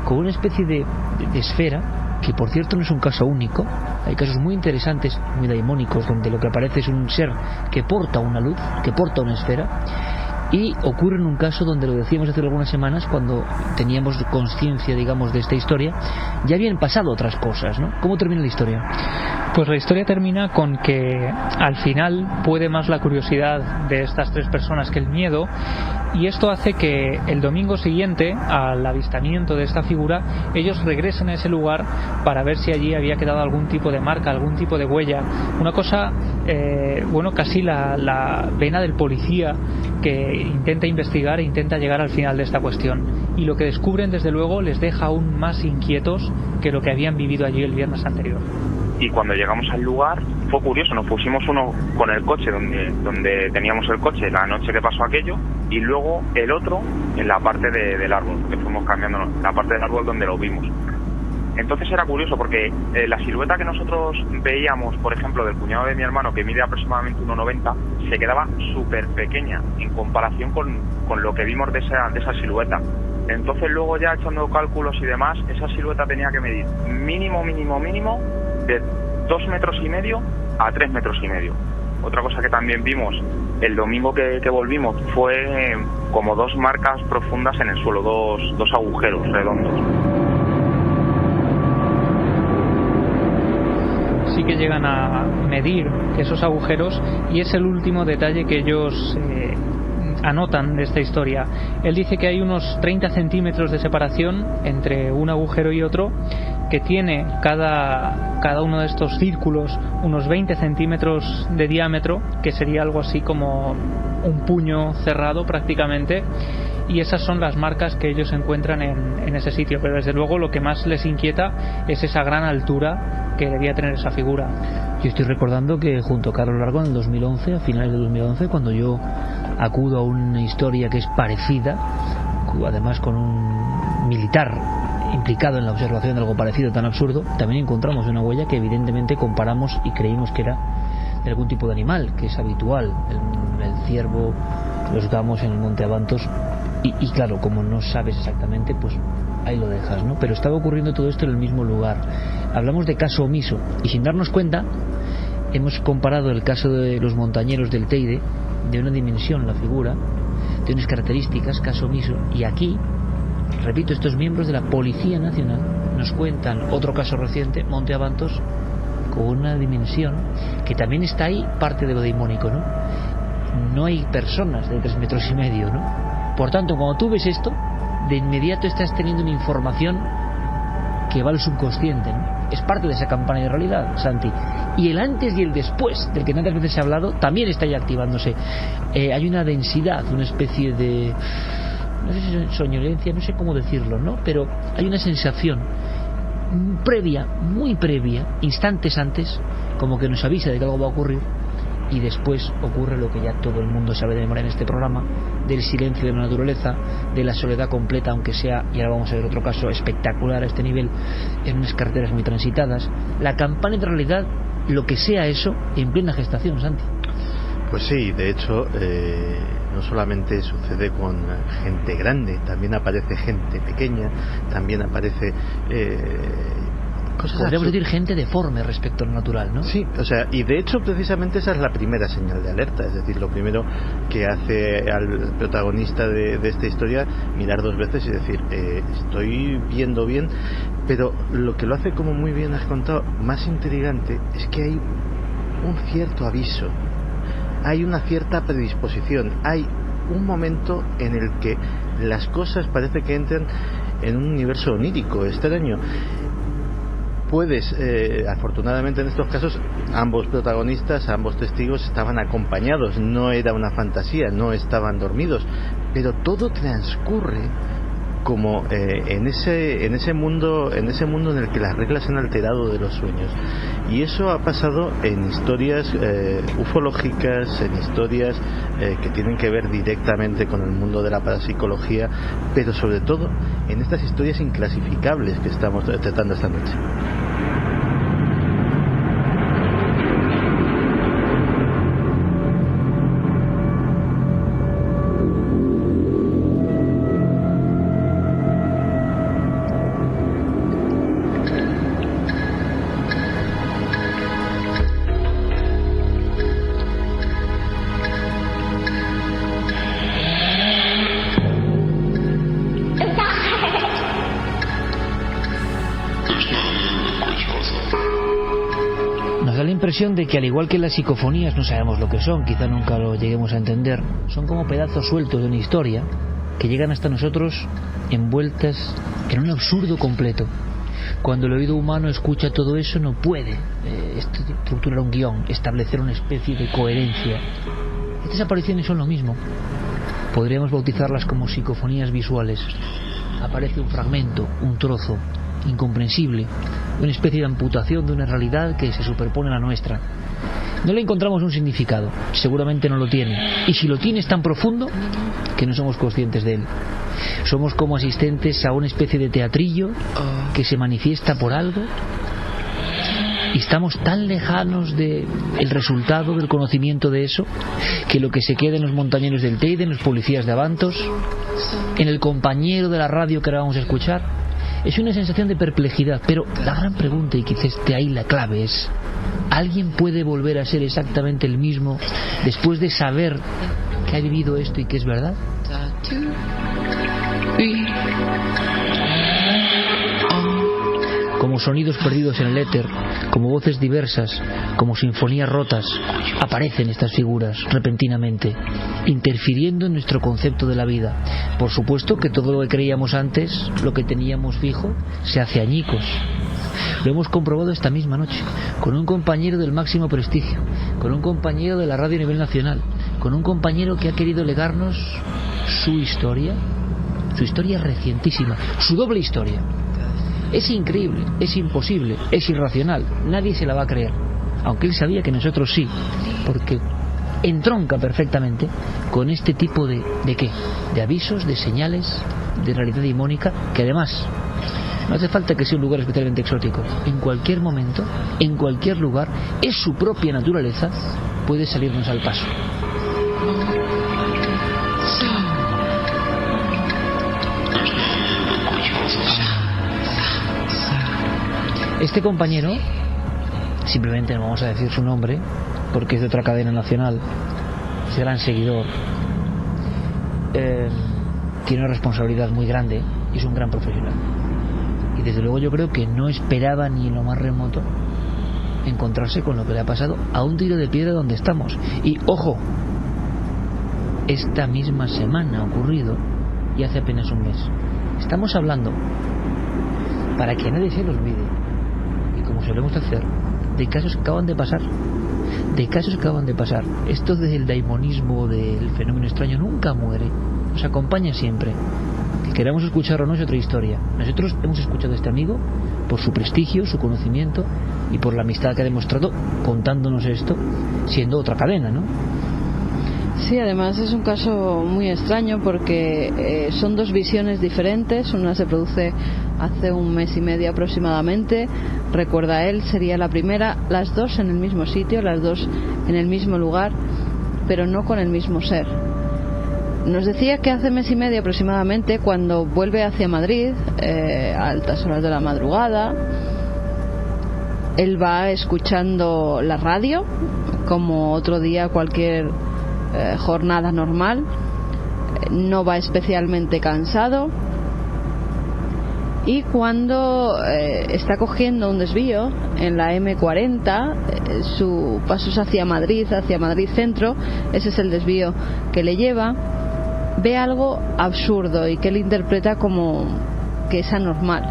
con una especie de esfera, que por cierto no es un caso único. Hay casos muy interesantes, muy daimónicos, donde lo que aparece es un ser que porta una luz, que porta una esfera. Y ocurre en un caso donde, lo decíamos hace algunas semanas, cuando teníamos conciencia, digamos, de esta historia, ya habían pasado otras cosas, ¿no? ¿Cómo termina la historia? Pues la historia termina con que al final puede más la curiosidad de estas 3 personas que el miedo, y esto hace que el domingo siguiente al avistamiento de esta figura ellos regresen a ese lugar para ver si allí había quedado algún tipo de marca, algún tipo de huella, una cosa casi la vena del policía que intenta investigar e intenta llegar al final de esta cuestión, y lo que descubren desde luego les deja aún más inquietos que lo que habían vivido allí el viernes anterior. Y cuando llegamos al lugar fue curioso, nos pusimos uno con el coche donde teníamos el coche la noche que pasó aquello, y luego el otro en la parte del árbol, que fuimos cambiando la parte del árbol donde lo vimos. Entonces era curioso porque la silueta que nosotros veíamos, por ejemplo, del cuñado de mi hermano, que mide aproximadamente 1,90, se quedaba súper pequeña en comparación con lo que vimos de esa silueta. Entonces luego ya echando cálculos y demás, esa silueta tenía que medir mínimo de 2,5 metros a 3,5 metros. Otra cosa que también vimos el domingo que volvimos fue como 2 marcas profundas en el suelo, dos agujeros redondos. Sí que llegan a medir esos agujeros, y es el último detalle que ellos anotan de esta historia. Él dice que hay unos 30 centímetros de separación entre un agujero y otro, que tiene cada uno de estos círculos unos 20 centímetros de diámetro, que sería algo así como un puño cerrado prácticamente, y esas son las marcas que ellos encuentran en ese sitio. Pero desde luego lo que más les inquieta es esa gran altura que debía tener esa figura. Yo estoy recordando que junto a Carlos Largo en el 2011, a finales de 2011, cuando yo acudo a una historia que es parecida, además con un militar implicado en la observación de algo parecido tan absurdo, también encontramos una huella que evidentemente comparamos y creímos que era de algún tipo de animal, que es habitual, el ciervo, los gamos en el Monte Avantos, y claro, como no sabes exactamente, pues ahí lo dejas, ¿no? Pero estaba ocurriendo todo esto en el mismo lugar. Hablamos de caso omiso, y sin darnos cuenta hemos comparado el caso de los montañeros del Teide, de una dimensión la figura, de unas características, caso omiso, y aquí, repito, estos miembros de la Policía Nacional nos cuentan otro caso reciente, Monte Avantos, con una dimensión que también está ahí, parte de lo deimónico, ¿no? No hay personas de 3,5 metros, ¿no? Por tanto, cuando tú ves esto, de inmediato estás teniendo una información que va al subconsciente, ¿no? Es parte de esa campaña de realidad, Santi. Y el antes y el después, del que tantas veces se ha hablado, también está ya activándose. Hay una densidad, una especie de, no sé si soñolencia, no sé cómo decirlo, ¿no? Pero hay una sensación previa, muy previa, instantes antes, como que nos avisa de que algo va a ocurrir, y después ocurre lo que ya todo el mundo sabe de memoria en este programa, del silencio de la naturaleza, de la soledad completa, aunque sea, y ahora vamos a ver otro caso espectacular a este nivel, en unas carreteras muy transitadas. La campana de realidad, lo que sea eso, en plena gestación, Santi. Pues sí, de hecho, no solamente sucede con gente grande, también aparece gente pequeña, también aparece cosas. Podríamos decir gente deforme respecto a lo natural, ¿no? Sí, o sea, y de hecho precisamente esa es la primera señal de alerta, es decir, lo primero que hace al protagonista de esta historia, mirar 2 veces y decir, estoy viendo bien, pero lo que lo hace, como muy bien has contado, más intrigante, es que hay un cierto aviso, hay una cierta predisposición, hay un momento en el que las cosas parece que entran en un universo onírico, extraño. Puedes, afortunadamente en estos casos, ambos protagonistas, ambos testigos estaban acompañados, no era una fantasía, no estaban dormidos, pero todo transcurre como en ese mundo en el que las reglas han alterado de los sueños, y eso ha pasado en historias ufológicas, en historias que tienen que ver directamente con el mundo de la parapsicología, pero sobre todo en estas historias inclasificables que estamos tratando esta noche. De que al igual que las psicofonías no sabemos lo que son, quizá nunca lo lleguemos a entender, son como pedazos sueltos de una historia que llegan hasta nosotros envueltas en un absurdo completo. Cuando el oído humano escucha todo eso no puede estructurar un guión, establecer una especie de coherencia. Estas apariciones son lo mismo, podríamos bautizarlas como psicofonías visuales. Aparece un fragmento, un trozo incomprensible, una especie de amputación de una realidad que se superpone a la nuestra. No le encontramos un significado, seguramente no lo tiene, y si lo tiene es tan profundo que no somos conscientes de él. Somos como asistentes a una especie de teatrillo que se manifiesta por algo, y estamos tan lejanos del resultado, del conocimiento de eso, que lo que se queda en los montañeros del Teide, en los policías de Avantos, en el compañero de la radio que ahora vamos a escuchar. Es una sensación de perplejidad, pero la gran pregunta, y quizás esté ahí la clave, es: ¿alguien puede volver a ser exactamente el mismo después de saber que ha vivido esto y que es verdad? Como sonidos perdidos en el éter, como voces diversas, como sinfonías rotas, aparecen estas figuras repentinamente, interfiriendo en nuestro concepto de la vida. Por supuesto que todo lo que creíamos antes, lo que teníamos fijo, se hace añicos. Lo hemos comprobado esta misma noche, con un compañero del máximo prestigio, con un compañero de la radio a nivel nacional, con un compañero que ha querido legarnos su historia recientísima, su doble historia. Es increíble, es imposible, es irracional, nadie se la va a creer, aunque él sabía que nosotros sí, porque entronca perfectamente con este tipo de ¿qué? De avisos, de señales, de realidad dimónica, que además no hace falta que sea un lugar especialmente exótico. En cualquier momento, en cualquier lugar, es su propia naturaleza, puede salirnos al paso. Este compañero, simplemente no vamos a decir su nombre porque es de otra cadena nacional, es gran seguidor, tiene una responsabilidad muy grande y es un gran profesional. Y desde luego yo creo que no esperaba ni en lo más remoto encontrarse con lo que le ha pasado a un tiro de piedra donde estamos. Y ojo, esta misma semana ha ocurrido y hace apenas un mes. Estamos hablando, para que nadie se lo olvide, como solemos hacer, de casos que acaban de pasar. Esto del daimonismo, del fenómeno extraño, nunca muere, nos acompaña siempre. Que queramos escuchar o no es otra historia. Nosotros hemos escuchado a este amigo por su prestigio, su conocimiento y por la amistad que ha demostrado contándonos esto, siendo otra cadena, ¿no? Sí, además es un caso muy extraño porque son dos visiones diferentes. Una se produce hace un mes y medio aproximadamente, recuerda él, sería la primera, las dos en el mismo sitio, las dos en el mismo lugar, pero no con el mismo ser. Nos decía que hace mes y medio aproximadamente, cuando vuelve hacia Madrid, a altas horas de la madrugada, él va escuchando la radio como otro día, cualquier jornada normal, no va especialmente cansado, y cuando está cogiendo un desvío en la M40, su paso es hacia Madrid Centro, ese es el desvío que le lleva, ve algo absurdo y que él interpreta como que es anormal.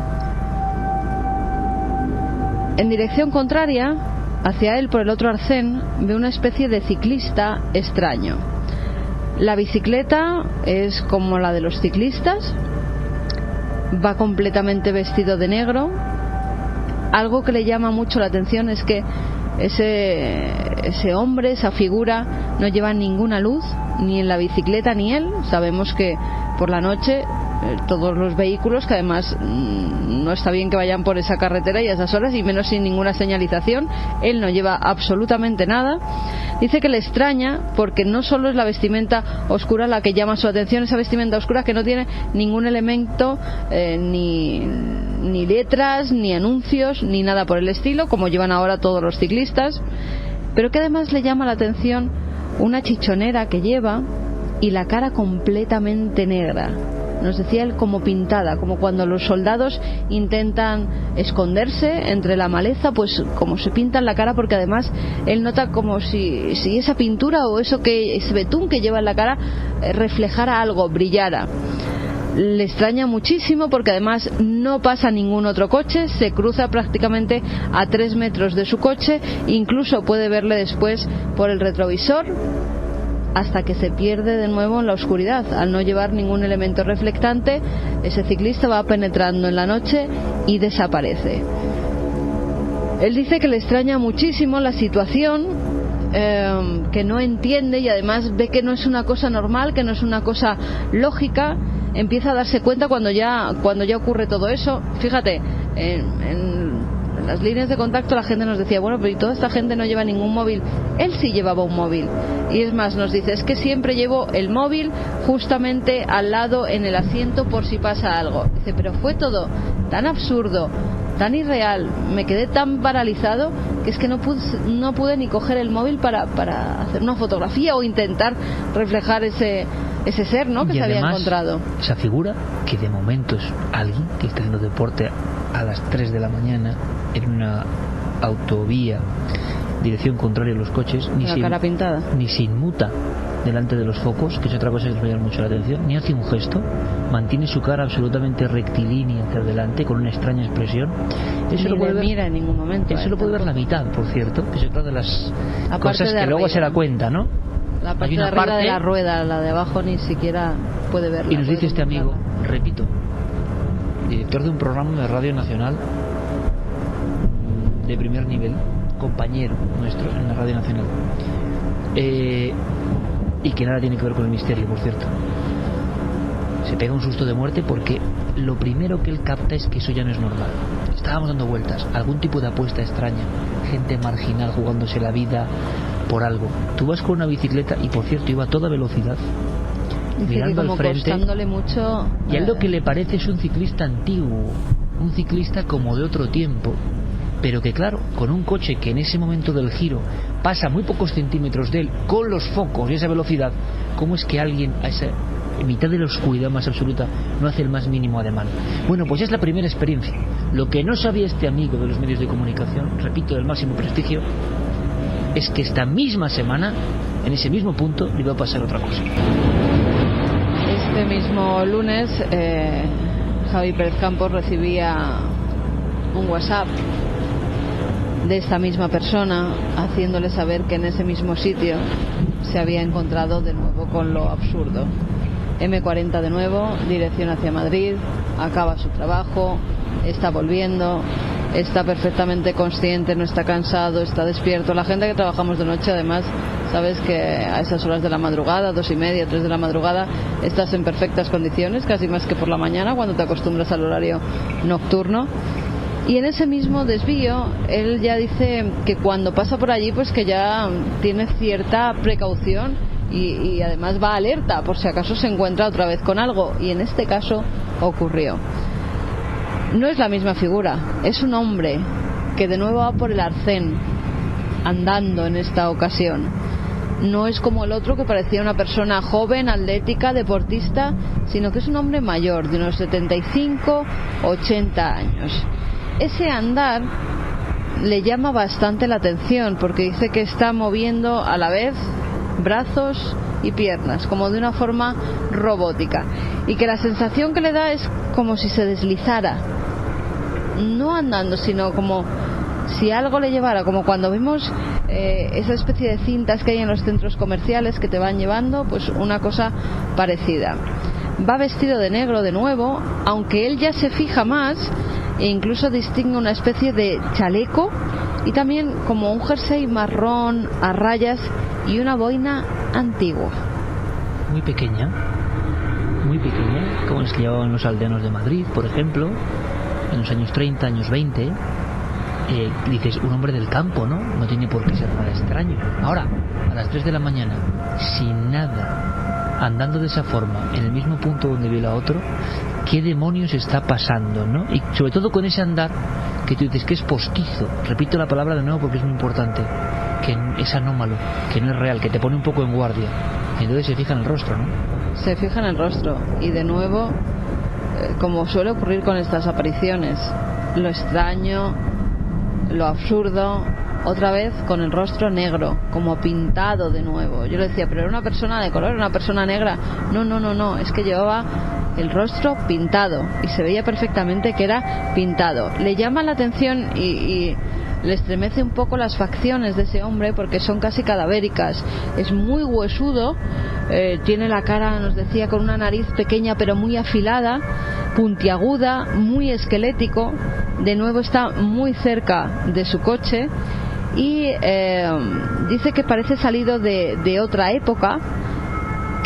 En dirección contraria, hacia él, por el otro arcén, ve una especie de ciclista extraño. La bicicleta es como la de los ciclistas, va completamente vestido de negro. Algo que le llama mucho la atención es que ese hombre, esa figura, no lleva ninguna luz, ni en la bicicleta ni él. Sabemos que por la noche todos los vehículos, que además no está bien que vayan por esa carretera y a esas horas, y menos sin ninguna señalización, él no lleva absolutamente nada. Dice que le extraña porque no solo es la vestimenta oscura la que llama su atención, esa vestimenta oscura que no tiene ningún elemento, ni letras, ni anuncios, ni nada por el estilo, como llevan ahora todos los ciclistas, pero que además le llama la atención una chichonera que lleva y la cara completamente negra. Nos decía él, como pintada, como cuando los soldados intentan esconderse entre la maleza, pues como se pintan la cara, porque además él nota como si esa pintura o ese betún que lleva en la cara reflejara algo, brillara. Le extraña muchísimo porque además no pasa ningún otro coche, se cruza prácticamente a 3 metros de su coche, incluso puede verle después por el retrovisor, hasta que se pierde de nuevo en la oscuridad. Al no llevar ningún elemento reflectante, ese ciclista va penetrando en la noche y desaparece. Él dice que le extraña muchísimo la situación, que no entiende, y además ve que no es una cosa normal, que no es una cosa lógica. Empieza a darse cuenta cuando ya ocurre todo eso. Fíjate, en En las líneas de contacto la gente nos decía, bueno, pero ¿y toda esta gente no lleva ningún móvil? Él sí llevaba un móvil. Y es más, nos dice, es que siempre llevo el móvil justamente al lado en el asiento por si pasa algo. Dice, pero fue todo tan absurdo, tan irreal, me quedé tan paralizado que es que no pude ni coger el móvil para hacer una fotografía o intentar reflejar ese ser, ¿no?, que y se además, había encontrado. Esa figura que de momento es alguien que está haciendo deporte a las 3 de la mañana en una autovía, dirección contraria a los coches, Cara pintada, ni se inmuta delante de los focos, que es otra cosa que me llama mucho la atención, ni hace un gesto, mantiene su cara absolutamente rectilínea hacia adelante con una extraña expresión. Eso lo puede ver, mira en ningún momento. Eso lo puede ver la mitad, por cierto, que es otra de las cosas que luego se da cuenta, ¿no? La parte de arriba de la rueda, la de abajo ni siquiera puede verla. Y nos dice este amigo, repito, director de un programa de Radio Nacional de primer nivel, compañero nuestro en la Radio Nacional, y que nada tiene que ver con el misterio, por cierto. Se pega un susto de muerte porque lo primero que él capta es que eso ya no es normal. Estábamos dando vueltas, algún tipo de apuesta extraña, gente marginal jugándose la vida por algo. Tú vas con una bicicleta y, por cierto, iba a toda velocidad, dice mirando que como al frente, costándole mucho, y a él lo que le parece es un ciclista antiguo, un ciclista como de otro tiempo, pero que claro, con un coche que en ese momento del giro pasa muy pocos centímetros de él, con los focos y esa velocidad, ¿cómo es que alguien a esa en mitad de la oscuridad más absoluta no hace el más mínimo ademán? Bueno, pues es la primera experiencia. Lo que no sabía este amigo de los medios de comunicación, repito, del máximo prestigio, es que esta misma semana, en ese mismo punto, le iba a pasar otra cosa. Este mismo lunes, Javi Pérez Campos recibía un WhatsApp de esta misma persona haciéndole saber que en ese mismo sitio se había encontrado de nuevo con lo absurdo. M40 de nuevo, dirección hacia Madrid, acaba su trabajo, está volviendo, está perfectamente consciente, no está cansado, está despierto. La gente que trabajamos de noche, además, sabes que a esas horas de la madrugada, 2:30, 3 de la madrugada, estás en perfectas condiciones, casi más que por la mañana cuando te acostumbras al horario nocturno. Y en ese mismo desvío, él ya dice que cuando pasa por allí, pues que ya tiene cierta precaución y además va alerta por si acaso se encuentra otra vez con algo. Y en este caso ocurrió. No es la misma figura, es un hombre que de nuevo va por el arcén, andando en esta ocasión. No es como el otro, que parecía una persona joven, atlética, deportista, sino que es un hombre mayor, de unos 75, 80 años. Ese andar le llama bastante la atención porque dice que está moviendo a la vez brazos y piernas, como de una forma robótica, y que la sensación que le da es como si se deslizara, no andando, sino como si algo le llevara, como cuando vimos esa especie de cintas que hay en los centros comerciales que te van llevando, pues una cosa parecida. Va vestido de negro de nuevo, aunque él ya se fija más e incluso distingue una especie de chaleco y también como un jersey marrón a rayas y una boina antigua. Muy pequeña, como las que llevaban los aldeanos de Madrid, por ejemplo, en los años 30, años 20. Dices, un hombre del campo, ¿no? No tiene por qué ser nada extraño. Ahora, a las 3 de la mañana, sin nada, andando de esa forma, en el mismo punto donde vio a otro, ¿qué demonios está pasando, no? Y sobre todo con ese andar que tú dices que es postizo. Repito la palabra de nuevo porque es muy importante, que es anómalo, que no es real, que te pone un poco en guardia. Y entonces se fija en el rostro, ¿no? Se fija en el rostro y de nuevo, como suele ocurrir con estas apariciones, lo extraño, lo absurdo, otra vez con el rostro negro, como pintado de nuevo. Yo le decía, pero era una persona de color, una persona negra. No, es que llevaba el rostro pintado y se veía perfectamente que era pintado. Le llama la atención y le estremece un poco las facciones de ese hombre porque son casi cadavéricas. Es muy huesudo, tiene la cara, nos decía, con una nariz pequeña pero muy afilada, puntiaguda, muy esquelético. De nuevo está muy cerca de su coche y dice que parece salido de otra época,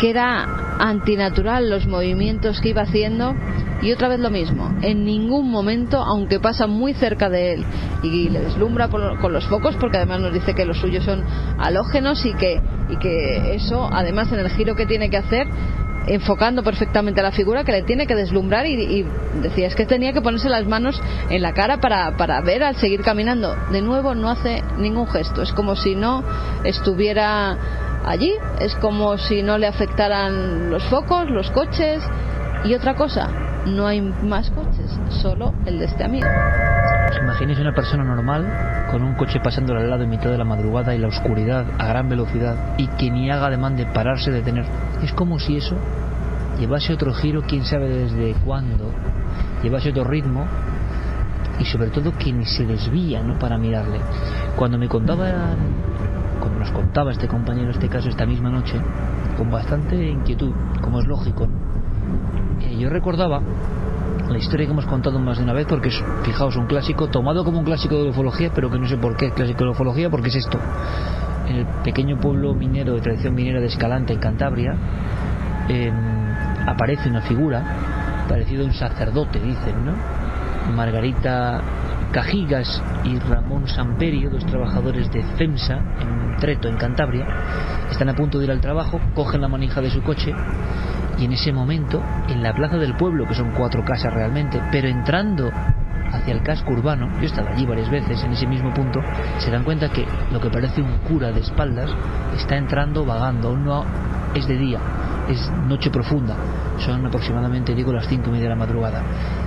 que era antinatural los movimientos que iba haciendo. Y otra vez lo mismo, en ningún momento, aunque pasa muy cerca de él y le deslumbra con los focos, porque además nos dice que los suyos son halógenos y que eso, además en el giro que tiene que hacer, enfocando perfectamente a la figura, que le tiene que deslumbrar, y decía, es que tenía que ponerse las manos en la cara para ver al seguir caminando. De nuevo no hace ningún gesto, es como si no estuviera allí, es como si no le afectaran los focos, los coches. Y otra cosa, no hay más coches, solo el de este amigo. ¿Os imagináis una persona normal con un coche pasando al lado en mitad de la madrugada y la oscuridad a gran velocidad, y que ni haga ademán de pararse, detener? Es como si eso llevase otro giro, quién sabe desde cuándo, llevase otro ritmo, y sobre todo que ni se desvía, ¿no?, para mirarle. Cuando nos contaba este compañero este caso esta misma noche, con bastante inquietud, como es lógico, yo recordaba la historia que hemos contado más de una vez, porque es, fijaos, un clásico tomado como un clásico de la ufología, pero que no sé por qué es clásico de la ufología, porque es esto: en el pequeño pueblo minero de tradición minera de Escalante, en Cantabria, aparece una figura parecida a un sacerdote, dicen, ¿no? Margarita Cajigas y Ramón Samperio, dos trabajadores de CEMSA en Treto, en Cantabria, están a punto de ir al trabajo, cogen la manija de su coche, y en ese momento, en la plaza del pueblo, que son 4 casas realmente, pero entrando hacia el casco urbano, yo he estado allí varias veces en ese mismo punto, se dan cuenta que lo que parece un cura de espaldas está entrando vagando. Aún no es de día, es noche profunda, son aproximadamente, digo, las 5:30 de la madrugada.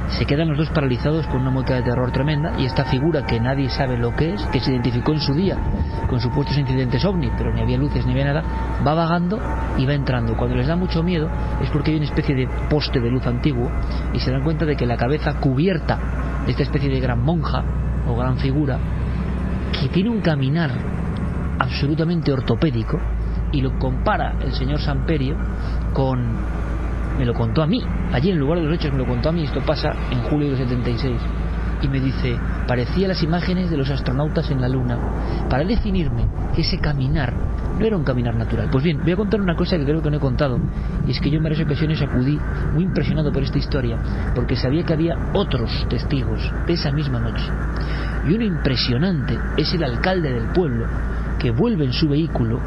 Se quedan los dos paralizados con una mueca de terror tremenda, y esta figura que nadie sabe lo que es, que se identificó en su día con supuestos incidentes ovni, pero ni había luces ni había nada, va vagando y va entrando. Cuando les da mucho miedo es porque hay una especie de poste de luz antiguo, y se dan cuenta de que la cabeza cubierta de esta especie de gran monja o gran figura, que tiene un caminar absolutamente ortopédico, y lo compara el señor Samperio con... Me lo contó a mí, allí en el lugar de los hechos me lo contó a mí. Esto pasa en julio del 76, y me dice, parecía las imágenes de los astronautas en la luna, para definirme que ese caminar no era un caminar natural. Pues bien, voy a contar una cosa que creo que no he contado, y es que yo en varias ocasiones acudí muy impresionado por esta historia, porque sabía que había otros testigos de esa misma noche, y uno impresionante es el alcalde del pueblo, que vuelve en su vehículo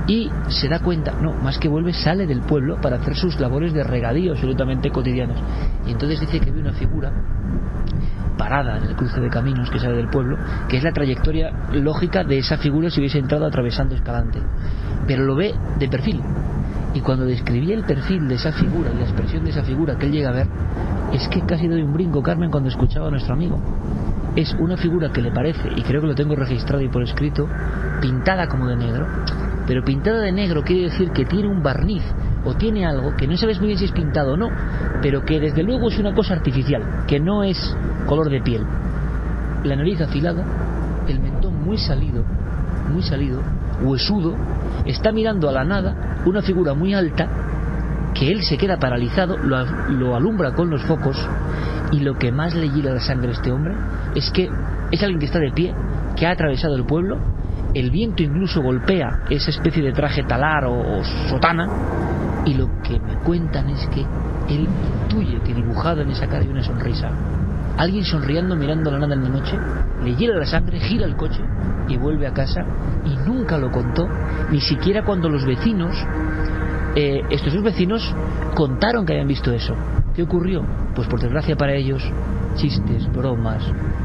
y se da cuenta, no, más que vuelve, sale del pueblo para hacer sus labores de regadío absolutamente cotidianos, y entonces dice que ve una figura parada en el cruce de caminos que sale del pueblo, que es la trayectoria lógica de esa figura si hubiese entrado atravesando Escalante, pero lo ve de perfil. Y cuando describía el perfil de esa figura y la expresión de esa figura que él llega a ver, es que casi doy un brinco, Carmen, cuando escuchaba a nuestro amigo. Es una figura que le parece, y creo que lo tengo registrado y por escrito, pintada como de negro. Pero pintada de negro quiere decir que tiene un barniz o tiene algo que no sabes muy bien si es pintado o no, pero que desde luego es una cosa artificial, que no es color de piel. La nariz afilada, el mentón muy salido, huesudo, está mirando a la nada, una figura muy alta, que él se queda paralizado, lo alumbra con los focos, y lo que más le hiela la sangre a este hombre es que es alguien que está de pie, que ha atravesado el pueblo. El viento incluso golpea esa especie de traje talar o sotana, y lo que me cuentan es que él intuye que dibujado en esa cara hay una sonrisa. Alguien sonriendo mirando a la nada en la noche, le hiela la sangre, gira el coche y vuelve a casa, y nunca lo contó, ni siquiera cuando los vecinos, estos dos vecinos, contaron que habían visto eso. ¿Qué ocurrió? Pues por desgracia para ellos, chistes, bromas.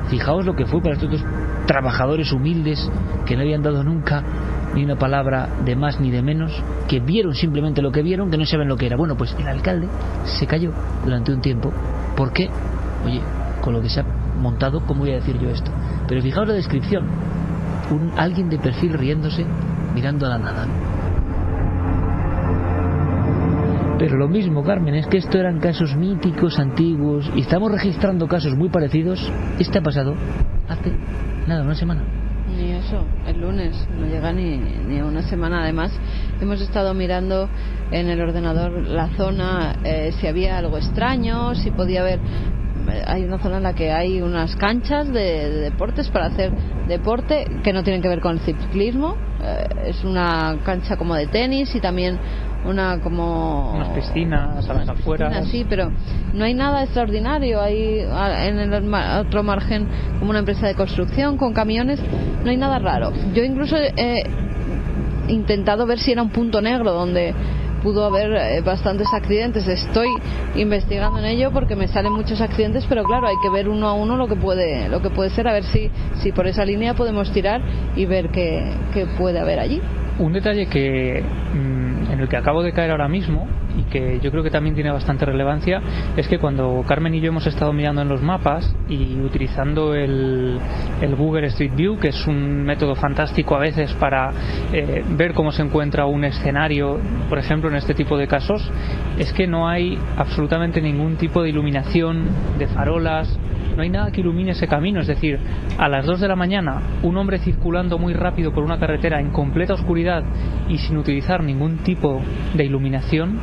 Fijaos lo que fue para estos dos trabajadores humildes que no habían dado nunca ni una palabra de más ni de menos, que vieron simplemente lo que vieron, que no saben lo que era. Bueno, pues el alcalde se cayó durante un tiempo. ¿Por qué? Oye, con lo que se ha montado, ¿cómo voy a decir yo esto? Pero fijaos la descripción: alguien de perfil riéndose, mirando a la nada. Pero lo mismo, Carmen, es que esto eran casos míticos, antiguos, y estamos registrando casos muy parecidos. Este ha pasado hace nada, una semana. Ni eso, el lunes, no llega ni a una semana. Además, hemos estado mirando en el ordenador la zona, si había algo extraño, si podía haber... Hay una zona en la que hay unas canchas de deportes para hacer deporte que no tienen que ver con el ciclismo. Es una cancha como de tenis, y también unas piscinas a las afueras. Sí, pero no hay nada extraordinario. Hay en el otro margen como una empresa de construcción con camiones, no hay nada raro. Yo incluso he intentado ver si era un punto negro donde pudo haber bastantes accidentes. Estoy investigando en ello porque me salen muchos accidentes, pero claro, hay que ver uno a uno lo que puede ser, a ver si por esa línea podemos tirar y ver qué puede haber allí. Un detalle en el que acabo de caer ahora mismo y que yo creo que también tiene bastante relevancia es que cuando Carmen y yo hemos estado mirando en los mapas y utilizando el Google Street View, que es un método fantástico a veces para ver cómo se encuentra un escenario, por ejemplo en este tipo de casos, es que no hay absolutamente ningún tipo de iluminación, de farolas, no hay nada que ilumine ese camino. Es decir, a las 2 de la mañana un hombre circulando muy rápido por una carretera en completa oscuridad y sin utilizar ningún tipo de iluminación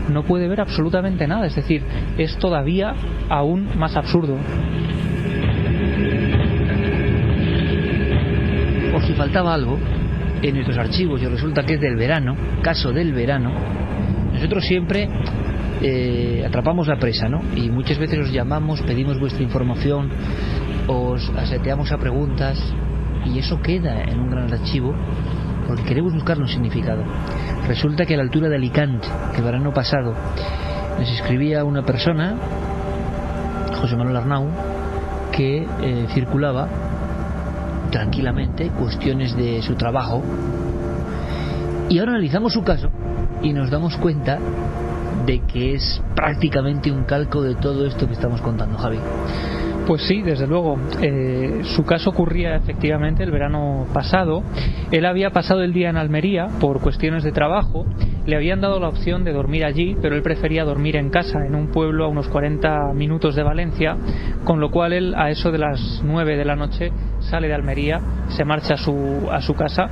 no puede ver absolutamente nada. Es decir, es todavía aún más absurdo. Por si faltaba algo en nuestros archivos, y resulta que es del verano, caso del verano, nosotros siempre atrapamos la presa, ¿no? Y muchas veces os llamamos, pedimos vuestra información, os aseteamos a preguntas y eso queda en un gran archivo porque queremos buscarle un significado. Resulta que a la altura de Alicante, que el verano pasado nos escribía una persona, José Manuel Arnau, que circulaba tranquilamente cuestiones de su trabajo, y ahora analizamos su caso y nos damos cuenta de que es prácticamente un calco de todo esto que estamos contando, Javi. Pues sí, desde luego. Su caso ocurría efectivamente el verano pasado. Él había pasado el día en Almería por cuestiones de trabajo. Le habían dado la opción de dormir allí, pero él prefería dormir en casa, en un pueblo a unos 40 minutos de Valencia, con lo cual él a eso de las 9 de la noche sale de Almería, se marcha a su casa,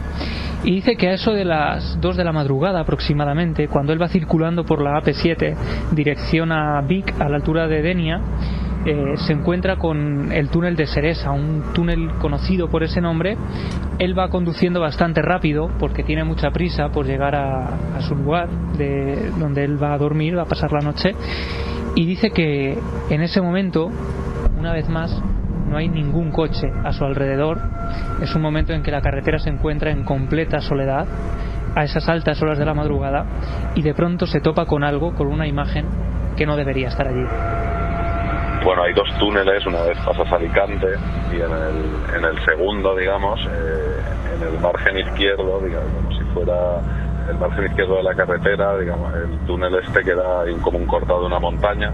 y dice que a eso de las 2 de la madrugada aproximadamente, cuando él va circulando por la AP7 dirección a Vic, a la altura de Denia, se encuentra con el túnel de Seresa, un túnel conocido por ese nombre. Él va conduciendo bastante rápido porque tiene mucha prisa por llegar a su lugar donde él va a dormir, va a pasar la noche, y dice que en ese momento, una vez más, no hay ningún coche a su alrededor. Es un momento en que la carretera se encuentra en completa soledad a esas altas horas de la madrugada, y de pronto se topa con algo, con una imagen que no debería estar allí. Bueno, hay 2 túneles, una vez pasas Alicante y en el segundo, digamos, en el margen izquierdo, digamos, como si fuera el margen izquierdo de la carretera, digamos, el túnel este queda como un cortado de una montaña,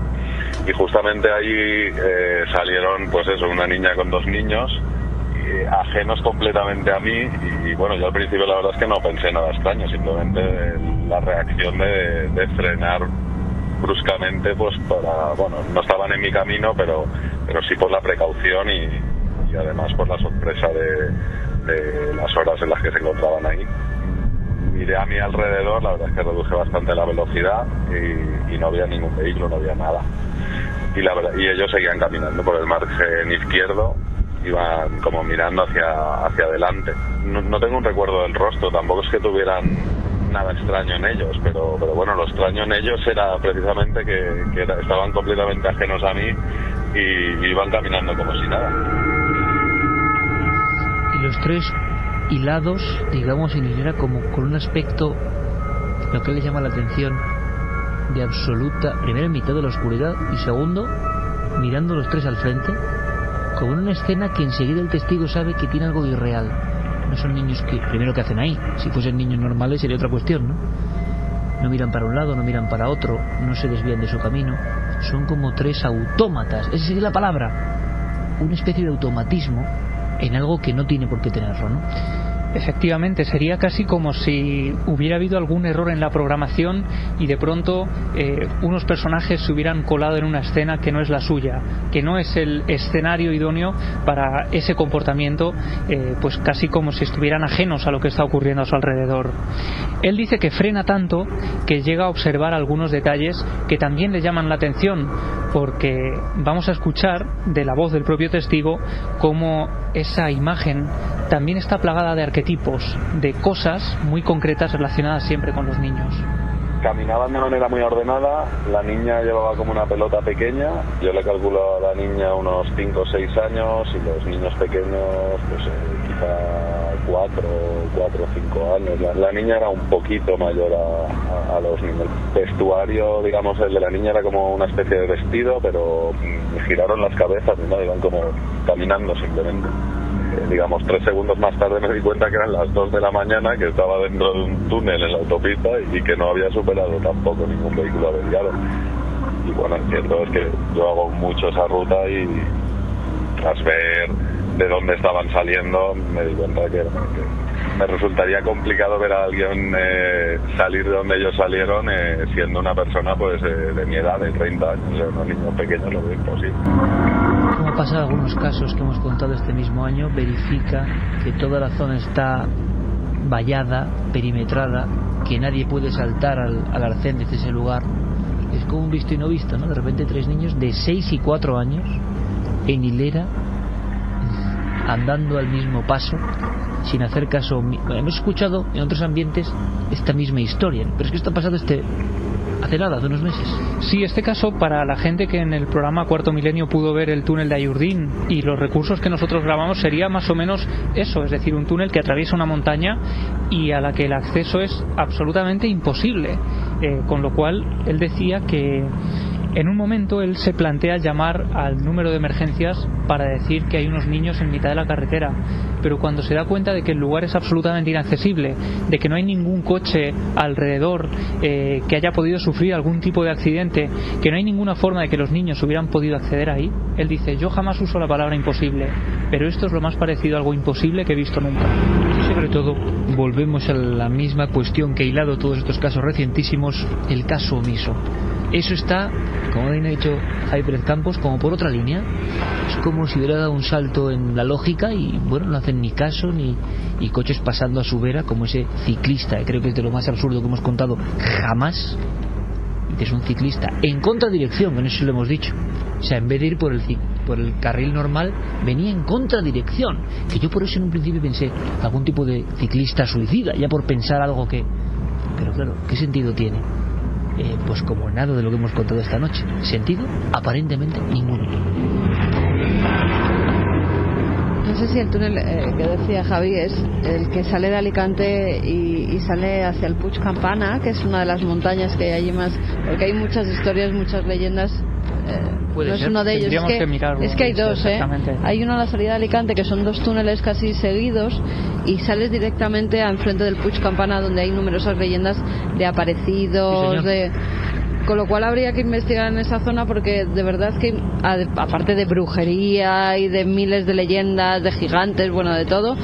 y justamente ahí salieron, pues eso, una niña con 2 niños, ajenos completamente a mí, y bueno, yo al principio la verdad es que no pensé nada extraño, simplemente la reacción de frenar bruscamente, pues bueno, no estaban en mi camino, pero sí por la precaución y además por la sorpresa de las horas en las que se encontraban ahí. Miré a mi alrededor, la verdad es que reduje bastante la velocidad y no había ningún vehículo, no había nada. Y ellos seguían caminando por el margen izquierdo, iban como mirando hacia adelante. No tengo un recuerdo del rostro, tampoco es que tuvieran nada extraño en ellos, pero bueno, lo extraño en ellos era precisamente que estaban completamente ajenos a mí y iban caminando como si nada. Y los 3 hilados, digamos, en hilera, como con un aspecto, lo que le llama la atención, de absoluta, primero en mitad de la oscuridad y segundo mirando los 3 al frente, como en una escena que enseguida el testigo sabe que tiene algo irreal. No son niños que, primero, que hacen ahí. Si fuesen niños normales sería otra cuestión, ¿no? No miran para un lado, no miran para otro, no se desvían de su camino. Son como 3 autómatas, esa sería la palabra, una especie de automatismo en algo que no tiene por qué tenerlo, ¿no? Efectivamente, sería casi como si hubiera habido algún error en la programación y de pronto unos personajes se hubieran colado en una escena que no es la suya, que no es el escenario idóneo para ese comportamiento, pues casi como si estuvieran ajenos a lo que está ocurriendo a su alrededor. Él dice que frena tanto que llega a observar algunos detalles que también le llaman la atención, porque vamos a escuchar de la voz del propio testigo cómo esa imagen también está plagada de arquetipos, de cosas muy concretas relacionadas siempre con los niños. caminaban de manera muy ordenada. La niña llevaba como una pelota pequeña, yo le calculo a la niña unos 5 o 6 años y los niños pequeños pues quizá 4 o 5 años. La niña era un poquito mayor a los niños. El vestuario, digamos, el de la niña era como una especie de vestido, pero giraron las cabezas, ¿no? Iban como caminando simplemente. Digamos, 3 segundos más tarde me di cuenta que eran las 2 de la mañana, que estaba dentro de un túnel en la autopista y que no había superado tampoco ningún vehículo averiado. Y bueno, el cierto es que yo hago mucho esa ruta y tras ver de dónde estaban saliendo me di cuenta que me resultaría complicado ver a alguien salir de donde ellos salieron siendo una persona pues de mi edad, de 30 años, o sea, unos niños pequeños, lo veo imposible. Como ha pasado en algunos casos que hemos contado este mismo año, verifica que toda la zona está vallada, perimetrada, que nadie puede saltar al arcén desde ese lugar. Es como un visto y no visto, ¿no? De repente 3 niños de 6 y 4 años en hilera, andando al mismo paso, sin hacer caso. Hemos escuchado en otros ambientes esta misma historia, pero es que esto ha pasado hace nada, hace unos meses. Sí, este caso, para la gente que en el programa Cuarto Milenio pudo ver el túnel de Ayurdín y los recursos que nosotros grabamos, sería más o menos eso, es decir, un túnel que atraviesa una montaña y a la que el acceso es absolutamente imposible, con lo cual él decía que en un momento él se plantea llamar al número de emergencias para decir que hay unos niños en mitad de la carretera, pero cuando se da cuenta de que el lugar es absolutamente inaccesible, de que no hay ningún coche alrededor que haya podido sufrir algún tipo de accidente, que no hay ninguna forma de que los niños hubieran podido acceder ahí, él dice: yo jamás uso la palabra imposible, pero esto es lo más parecido a algo imposible que he visto nunca. Y sobre todo volvemos a la misma cuestión que ha hilado todos estos casos recientísimos, el caso omiso. Eso está, como bien ha dicho Javi Pérez Campos, como por otra línea. Es como si hubiera dado un salto en la lógica y bueno, no hacen ni caso, y coches pasando a su vera, como ese ciclista, creo que es de lo más absurdo que hemos contado jamás. Es un ciclista en contradirección, en eso lo hemos dicho. O sea, en vez de ir por el carril normal, venía en contradirección. Que yo por eso en un principio pensé algún tipo de ciclista suicida, ya por pensar algo que... Pero claro, ¿qué sentido tiene? Pues como nada de lo que hemos contado esta noche. Sentido aparentemente ninguno. No sé si el túnel que decía Javi es el que sale de Alicante y sale hacia el Puig Campana, que es una de las montañas que hay allí más, porque hay muchas historias, muchas leyendas. No es uno de ellos, es que hay dos, hay uno a la salida de Alicante que son 2 túneles casi seguidos y sales directamente al frente del Puig Campana, donde hay numerosas leyendas de aparecidos, sí, con lo cual habría que investigar en esa zona, porque de verdad que aparte de brujería y de miles de leyendas, de gigantes, bueno, de todo,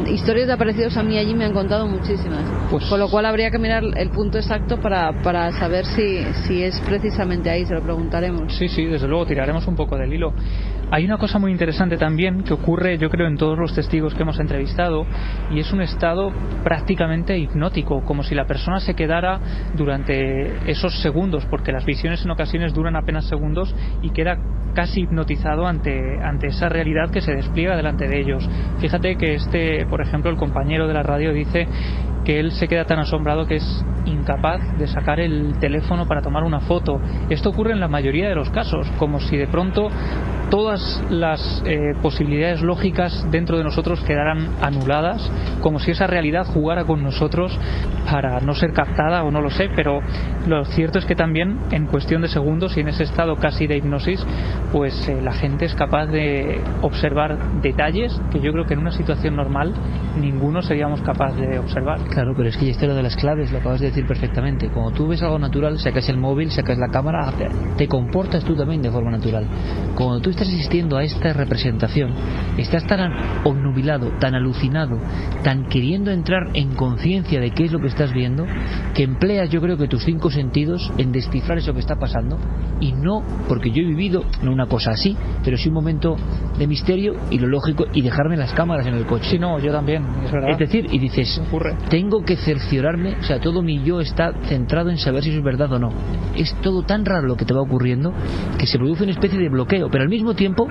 historias de aparecidos a mí allí me han contado muchísimas, con lo cual habría que mirar el punto exacto para saber si es precisamente ahí. Se lo preguntaremos. Sí, desde luego tiraremos un poco del hilo. Hay una cosa muy interesante también que ocurre, yo creo, en todos los testigos que hemos entrevistado, y es un estado prácticamente hipnótico, como si la persona se quedara durante esos segundos, porque las visiones en ocasiones duran apenas segundos, y queda casi hipnotizado ante esa realidad que se despliega delante de ellos. Fíjate que por ejemplo, el compañero de la radio dice que él se queda tan asombrado que es incapaz de sacar el teléfono para tomar una foto. Esto ocurre en la mayoría de los casos, como si de pronto todas las posibilidades lógicas dentro de nosotros quedaran anuladas, como si esa realidad jugara con nosotros para no ser captada, o no lo sé, pero lo cierto es que también en cuestión de segundos y en ese estado casi de hipnosis, pues la gente es capaz de observar detalles que yo creo que en una situación normal ninguno seríamos capaz de observar. Claro, pero es que esto es lo de las claves, lo acabas de decir perfectamente. Cuando tú ves algo natural, sacas el móvil, sacas la cámara, te comportas tú también de forma natural. Cuando tú estás asistiendo a esta representación, estás tan obnubilado, tan alucinado, tan queriendo entrar en conciencia de qué es lo que estás viendo, que empleas, yo creo que tus 5 sentidos en descifrar eso que está pasando. Y no, porque yo he vivido no una cosa así, pero sí un momento de misterio y lo lógico, y dejarme las cámaras en el coche. Sí, no, yo también, es verdad. Es decir, y dices, tengo que cerciorarme, o sea, todo mi yo está centrado en saber si eso es verdad o no. Es todo tan raro lo que te va ocurriendo que se produce una especie de bloqueo, pero al mismo tiempo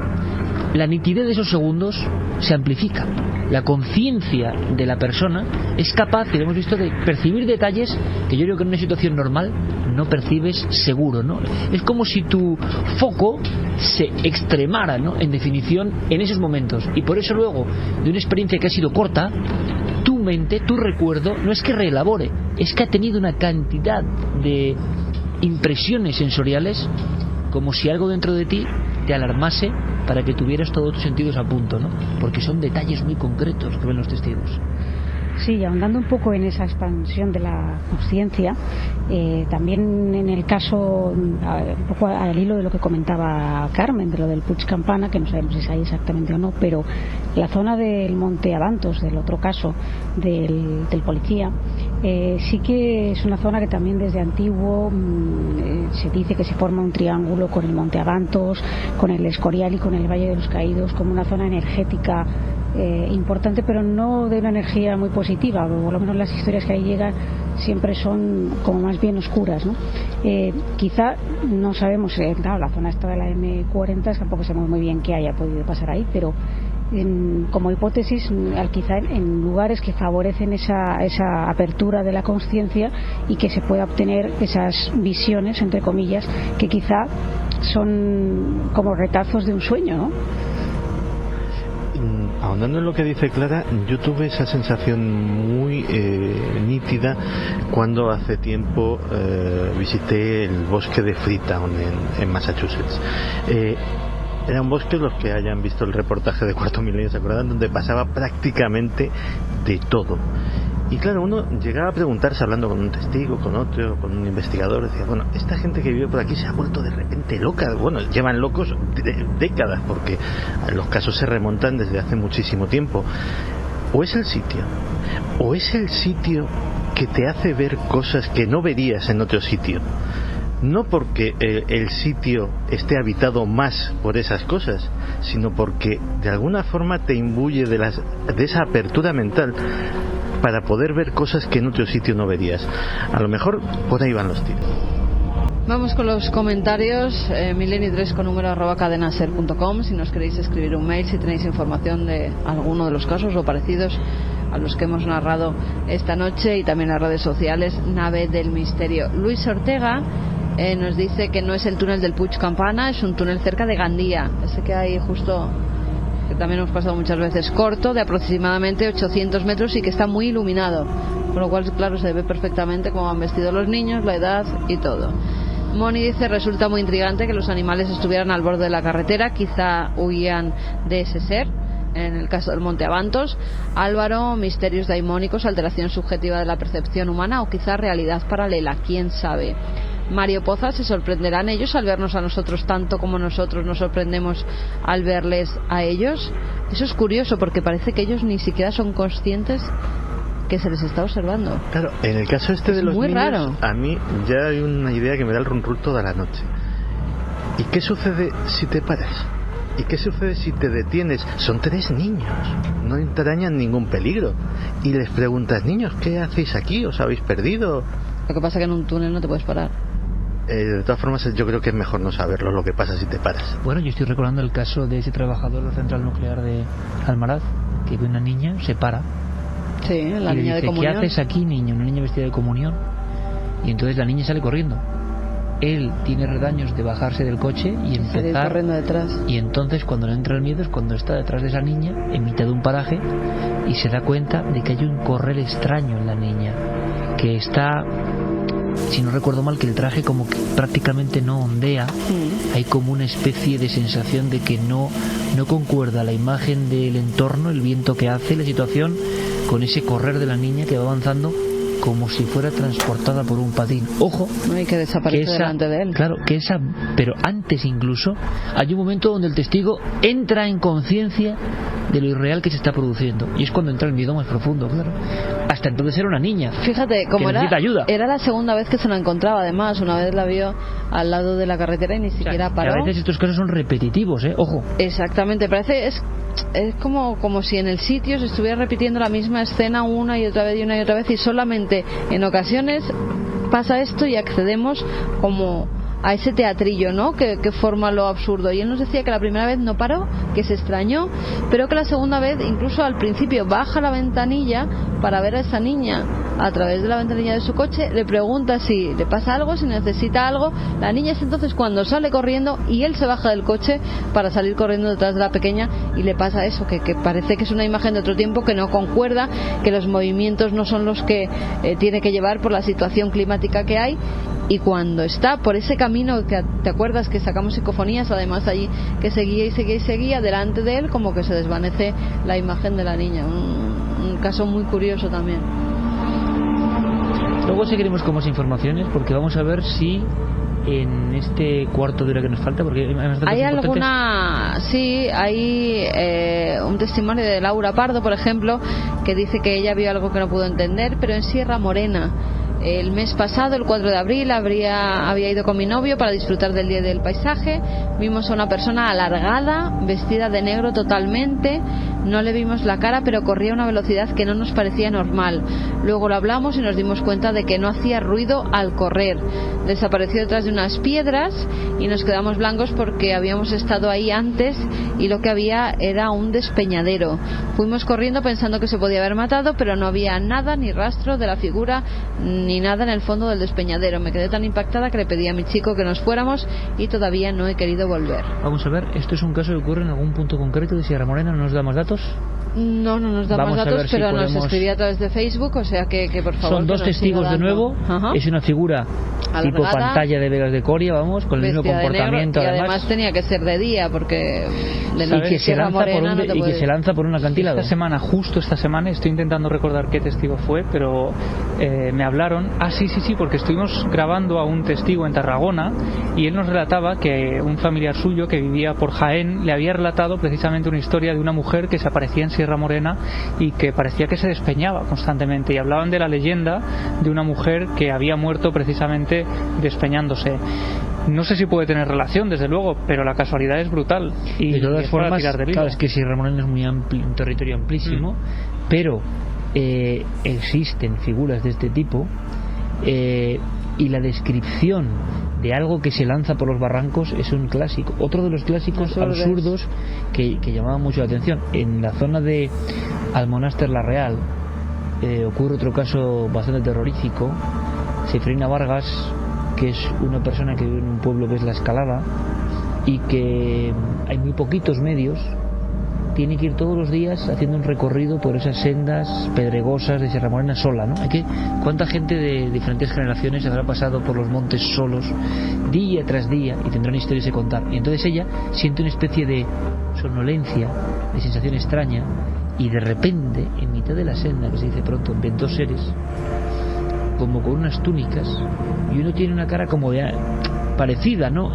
la nitidez de esos segundos se amplifica. La conciencia de la persona es capaz, que lo hemos visto, de percibir detalles que yo creo que en una situación normal no percibes seguro, ¿no? Es como si tu foco se extremara, ¿no?, en definición en esos momentos. Y por eso luego, de una experiencia que ha sido corta, tu mente, tu recuerdo, no es que reelabore, es que ha tenido una cantidad de impresiones sensoriales como si algo dentro de ti te alarmase para que tuvieras todos tus sentidos a punto, ¿no? Porque son detalles muy concretos que ven los testigos. Sí, y ahondando un poco en esa expansión de la conciencia, también en el caso, un poco al hilo de lo que comentaba Carmen, de lo del Puig Campana, que no sabemos si es ahí exactamente o no, pero la zona del Monte Abantos, del otro caso del policía, sí que es una zona que también desde antiguo se dice que se forma un triángulo con el Monte Abantos, con el Escorial y con el Valle de los Caídos, como una zona energética importante, pero no de una energía muy positiva, o por lo menos las historias que ahí llegan siempre son como más bien oscuras, ¿no? Quizá no sabemos, claro, la zona esta de la M40 tampoco sabemos muy bien qué haya podido pasar ahí, pero como hipótesis, quizá en lugares que favorecen esa apertura de la conciencia y que se pueda obtener esas visiones, entre comillas, que quizá son como retazos de un sueño, ¿no? Ahondando en lo que dice Clara, yo tuve esa sensación muy nítida cuando hace tiempo visité el bosque de Freetown en Massachusetts. Era un bosque, los que hayan visto el reportaje de Cuarto Milenio se acuerdan, donde pasaba prácticamente de todo. Y claro, uno llegaba a preguntarse, hablando con un testigo, con otro, con un investigador, decía, bueno, esta gente que vive por aquí se ha vuelto de repente loca. Bueno, llevan locos décadas, porque los casos se remontan desde hace muchísimo tiempo. O es el sitio que te hace ver cosas que no verías en otro sitio. No porque el sitio esté habitado más por esas cosas, sino porque de alguna forma te imbuye de esa apertura mental para poder ver cosas que en otro sitio no verías. A lo mejor por ahí van los tiros. Vamos con los comentarios. Milenio3 con número @cadenaser.com. Si nos queréis escribir un mail, si tenéis información de alguno de los casos o parecidos a los que hemos narrado esta noche, y también las redes sociales, Nave del Misterio. Luis Ortega nos dice que no es el túnel del Puig Campana, es un túnel cerca de Gandía, ese que hay justo, que también hemos pasado muchas veces, corto, de aproximadamente 800 metros y que está muy iluminado, con lo cual, claro, se ve perfectamente cómo han vestido los niños, la edad y todo. Moni dice, resulta muy intrigante que los animales estuvieran al borde de la carretera, quizá huían de ese ser, en el caso del Monte Abantos. Álvaro, misterios daimónicos, alteración subjetiva de la percepción humana o quizá realidad paralela, quién sabe. Mario Poza, ¿se sorprenderán ellos al vernos a nosotros tanto como nosotros nos sorprendemos al verles a ellos? Eso es curioso, porque parece que ellos ni siquiera son conscientes que se les está observando. Claro, en el caso este de los muy niños, raro. A mí ya hay una idea que me da el run toda la noche. ¿Y qué sucede si te paras? ¿Y qué sucede si te detienes? Son 3 niños, no entrañan ningún peligro. Y les preguntas, niños, ¿qué hacéis aquí? ¿Os habéis perdido? Lo que pasa es que en un túnel no te puedes parar. De todas formas, yo creo que es mejor no saberlo, lo que pasa si te paras. Bueno, yo estoy recordando el caso de ese trabajador de la central nuclear de Almaraz, que ve una niña, se para. Sí, la niña dice, de comunión. ¿qué haces aquí, niño? Una niña vestida de comunión. Y entonces la niña sale corriendo. Él tiene redaños de bajarse del coche y empezar corriendo detrás. Y entonces cuando le entra el miedo es cuando está detrás de esa niña en mitad de un paraje y se da cuenta de que hay un correr extraño en la niña, que está, si no recuerdo mal, que el traje como que prácticamente no ondea. Hay como una especie de sensación de que no concuerda la imagen del entorno, el viento que hace, la situación, con ese correr de la niña que va avanzando como si fuera transportada por un patín. Ojo, no, y que desaparece delante de él. Claro, pero antes incluso hay un momento donde el testigo entra en conciencia de lo irreal que se está produciendo, y es cuando entra el miedo más profundo, claro. Hasta entonces era una niña. Fíjate, como ayuda. Era la segunda vez que se la encontraba, además, una vez la vio al lado de la carretera y ni siquiera paró. A veces estos casos son repetitivos, ojo. Exactamente, parece es como si en el sitio se estuviera repitiendo la misma escena una y otra vez, y solamente en ocasiones pasa esto y accedemos como a ese teatrillo, ¿no? Que forma lo absurdo. Y él nos decía que la primera vez no paró, que se extrañó, pero que la segunda vez, incluso al principio, baja la ventanilla para ver a esa niña a través de la ventanilla de su coche, le pregunta si le pasa algo, si necesita algo. La niña es entonces cuando sale corriendo y él se baja del coche para salir corriendo detrás de la pequeña, y le pasa eso, que parece que es una imagen de otro tiempo, que no concuerda, que los movimientos no son los que tiene que llevar por la situación climática que hay. Y cuando está por ese camino, que te acuerdas que sacamos psicofonías además allí, que seguía y seguía y seguía, delante de él como que se desvanece la imagen de la niña. Un caso muy curioso también. Luego seguiremos con más informaciones, porque vamos a ver si en este cuarto de hora que nos falta, porque hay alguna, sí, hay un testimonio de Laura Pardo, por ejemplo, que dice que ella vio algo que no pudo entender, pero en Sierra Morena. El mes pasado, el 4 de abril, había ido con mi novio para disfrutar del día del paisaje. Vimos a una persona alargada, vestida de negro totalmente. No le vimos la cara, pero corría a una velocidad que no nos parecía normal. Luego lo hablamos y nos dimos cuenta de que no hacía ruido al correr. Desapareció detrás de unas piedras y nos quedamos blancos porque habíamos estado ahí antes y lo que había era un despeñadero. Fuimos corriendo pensando que se podía haber matado, pero no había nada, ni rastro de la figura, ni nada en el fondo del despeñadero. Me quedé tan impactada que le pedí a mi chico que nos fuéramos y todavía no he querido volver. Vamos a ver, ¿esto es un caso que ocurre en algún punto concreto de Sierra Morena? ¿No nos da más datos? No nos da más datos, pero nos escribía a través de Facebook, o sea que por favor. Son dos testigos de nuevo. Ajá. Es una figura alargada, tipo pantalla de Vegas de Coria, vamos, con el mismo comportamiento. Y además tenía que ser de día, porque y que se lanza por un acantilado. Justo esta semana, estoy intentando recordar qué testigo fue, pero me hablaron. Sí, porque estuvimos grabando a un testigo en Tarragona y él nos relataba que un familiar suyo que vivía por Jaén le había relatado precisamente una historia de una mujer que se aparecía en Sierra Morena y que parecía que se despeñaba constantemente, y hablaban de la leyenda de una mujer que había muerto precisamente despeñándose. No sé si puede tener relación, desde luego, pero la casualidad es brutal. Y de todas formas, claro, es que Sierra Morena es muy amplio, un territorio amplísimo, pero existen figuras de este tipo, y la descripción de algo que se lanza por los barrancos es un clásico. Otro de los clásicos absurdos que llamaba mucho la atención. En la zona de Almonaster La Real ocurre otro caso bastante terrorífico. Cefrina Vargas, que es una persona que vive en un pueblo que es La Escalada y que hay muy poquitos medios, tiene que ir todos los días haciendo un recorrido por esas sendas pedregosas de Sierra Morena sola, ¿no? ¿Cuánta gente de diferentes generaciones habrá pasado por los montes solos día tras día y tendrán historias de contar? Y entonces ella siente una especie de somnolencia, de sensación extraña, y de repente, en mitad de la senda, que se dice pronto, ven dos seres como con unas túnicas, y uno tiene una cara como de parecida, ¿no?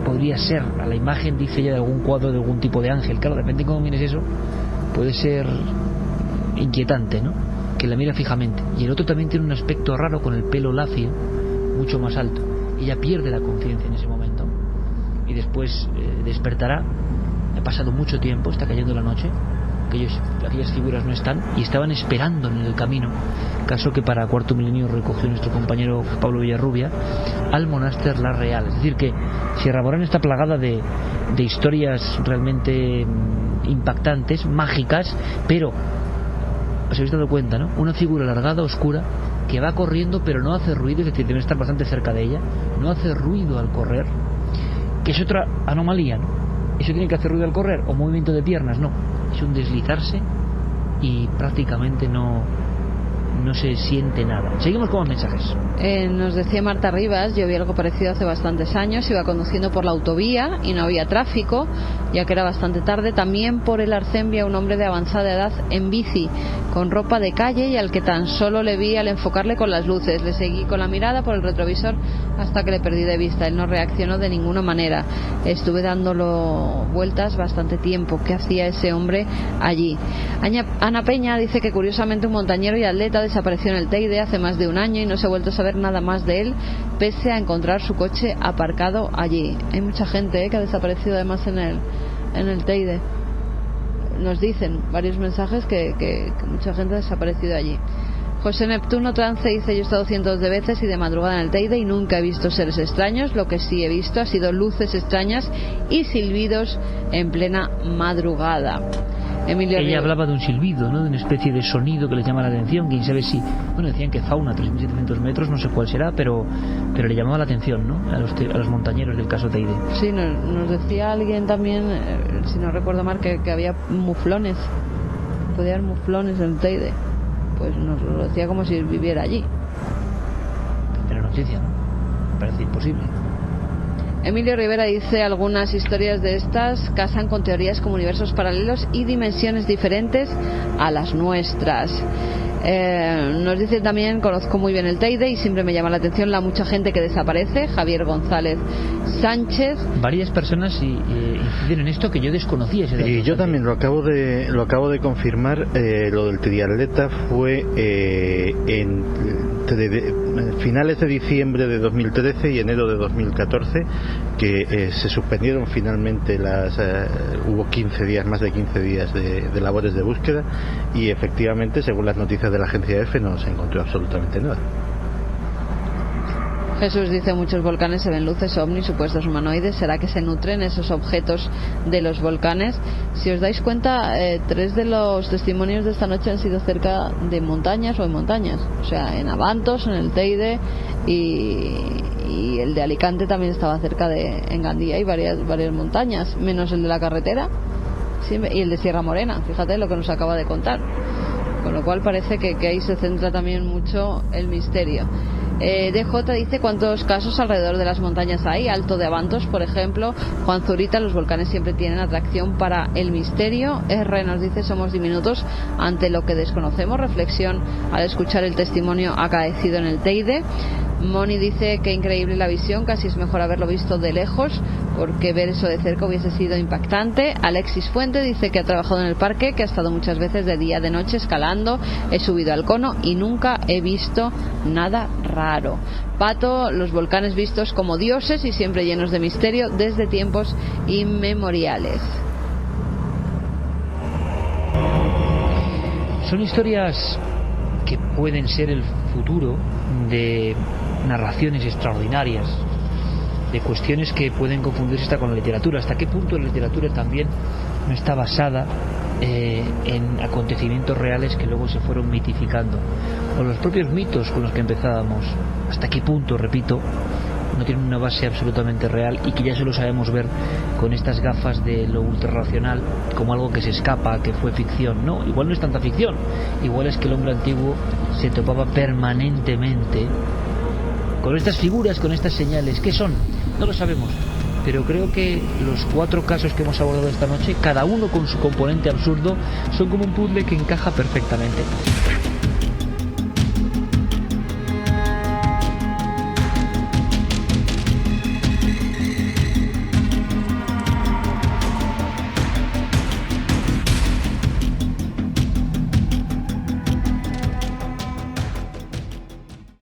Podría ser a la imagen, dice ella, de algún cuadro de algún tipo de ángel. Claro, de repente, como vienes eso, puede ser inquietante, ¿no? Que la mira fijamente. Y el otro también tiene un aspecto raro, con el pelo lacio, mucho más alto. Ella pierde la conciencia en ese momento y después despertará. Ha pasado mucho tiempo, está cayendo la noche, aquellas figuras no están y estaban esperando en el camino, caso que para Cuarto Milenio recogió nuestro compañero Pablo Villarrubia, al Monaster La Real. Es decir, que Sierra Morena está plagada de historias realmente impactantes, mágicas, pero os habéis dado cuenta, ¿no? Una figura alargada, oscura, que va corriendo pero no hace ruido, es decir, debe estar bastante cerca de ella, no hace ruido al correr, que es otra anomalía, ¿no? ¿Eso tiene que hacer ruido al correr o movimiento de piernas? No, es un deslizarse y prácticamente no se siente nada. Seguimos con los mensajes. Nos decía Marta Rivas: yo vi algo parecido hace bastantes años. Iba conduciendo por la autovía y no había tráfico, ya que era bastante tarde. También por el arcén vi a un hombre de avanzada edad en bici, con ropa de calle, y al que tan solo le vi al enfocarle con las luces. Le seguí con la mirada por el retrovisor hasta que le perdí de vista. Él no reaccionó de ninguna manera. Estuve dándolo vueltas bastante tiempo. ¿Qué hacía ese hombre allí? Ana Peña dice que curiosamente un montañero y atleta desapareció en el Teide hace más de un año y no se ha vuelto a saber nada más de él, pese a encontrar su coche aparcado allí. Hay mucha gente que ha desaparecido además en el Teide. Nos dicen varios mensajes que mucha gente ha desaparecido allí. José Neptuno Trance dice: yo he estado cientos de veces y de madrugada en el Teide y nunca he visto seres extraños. Lo que sí he visto ha sido luces extrañas y silbidos en plena madrugada. Ella hablaba de un silbido, ¿no? De una especie de sonido que le llama la atención. Quién sabe si... Bueno, decían que fauna, 3.700 metros, no sé cuál será, pero le llamaba la atención, ¿no? A los montañeros del caso Teide. Sí, nos decía alguien también, si no recuerdo mal, que había muflones. Podía haber muflones en el Teide. Pues nos lo decía como si viviera allí. Pero noticia, ¿no? Me parece imposible. Emilio Rivera dice: algunas historias de estas casan con teorías como universos paralelos y dimensiones diferentes a las nuestras. Nos dice también: conozco muy bien el Teide y siempre me llama la atención la mucha gente que desaparece. Javier González Sánchez. Varias personas inciden en esto que yo desconocía. Ese dato. Y yo también lo acabo de confirmar. Lo del triatleta fue en finales de diciembre de 2013 y enero de 2014 que se suspendieron finalmente hubo 15 días, más de 15 días de labores de búsqueda, y efectivamente, según las noticias de la agencia EFE, no se encontró absolutamente nada. Jesús dice: muchos volcanes se ven luces ovnis, supuestos humanoides. ¿Será que se nutren esos objetos de los volcanes? Si os dais cuenta, 3 de los testimonios de esta noche han sido cerca de montañas o en montañas. O sea, en Abantos, en el Teide, y el de Alicante también estaba cerca en Gandía. Hay varias montañas, menos el de la carretera, sí, y el de Sierra Morena. Fíjate lo que nos acaba de contar. Con lo cual parece que ahí se centra también mucho el misterio. DJ dice: ¿cuántos casos alrededor de las montañas hay? Alto de Abantos, por ejemplo. Juan Zurita: los volcanes siempre tienen atracción para el misterio. R nos dice: somos diminutos ante lo que desconocemos. Reflexión al escuchar el testimonio acaecido en el Teide. Moni dice: qué increíble la visión, casi es mejor haberlo visto de lejos, porque ver eso de cerca hubiese sido impactante. Alexis Fuente dice que ha trabajado en el parque, que ha estado muchas veces de día, de noche escalando. He subido al cono y nunca he visto nada raro. Pato: los volcanes vistos como dioses y siempre llenos de misterio desde tiempos inmemoriales. Son historias que pueden ser el futuro de narraciones extraordinarias, de cuestiones que pueden confundirse hasta con la literatura. ¿Hasta qué punto la literatura también no está basada en acontecimientos reales que luego se fueron mitificando? O los propios mitos con los que empezábamos, ¿hasta qué punto, repito, no tienen una base absolutamente real y que ya solo sabemos ver con estas gafas de lo ultrarracional como algo que se escapa, que fue ficción? No, igual no es tanta ficción, igual es que el hombre antiguo se topaba permanentemente con estas figuras, con estas señales. ¿Qué son? No lo sabemos, pero creo que los 4 casos que hemos abordado esta noche, cada uno con su componente absurdo, son como un puzzle que encaja perfectamente.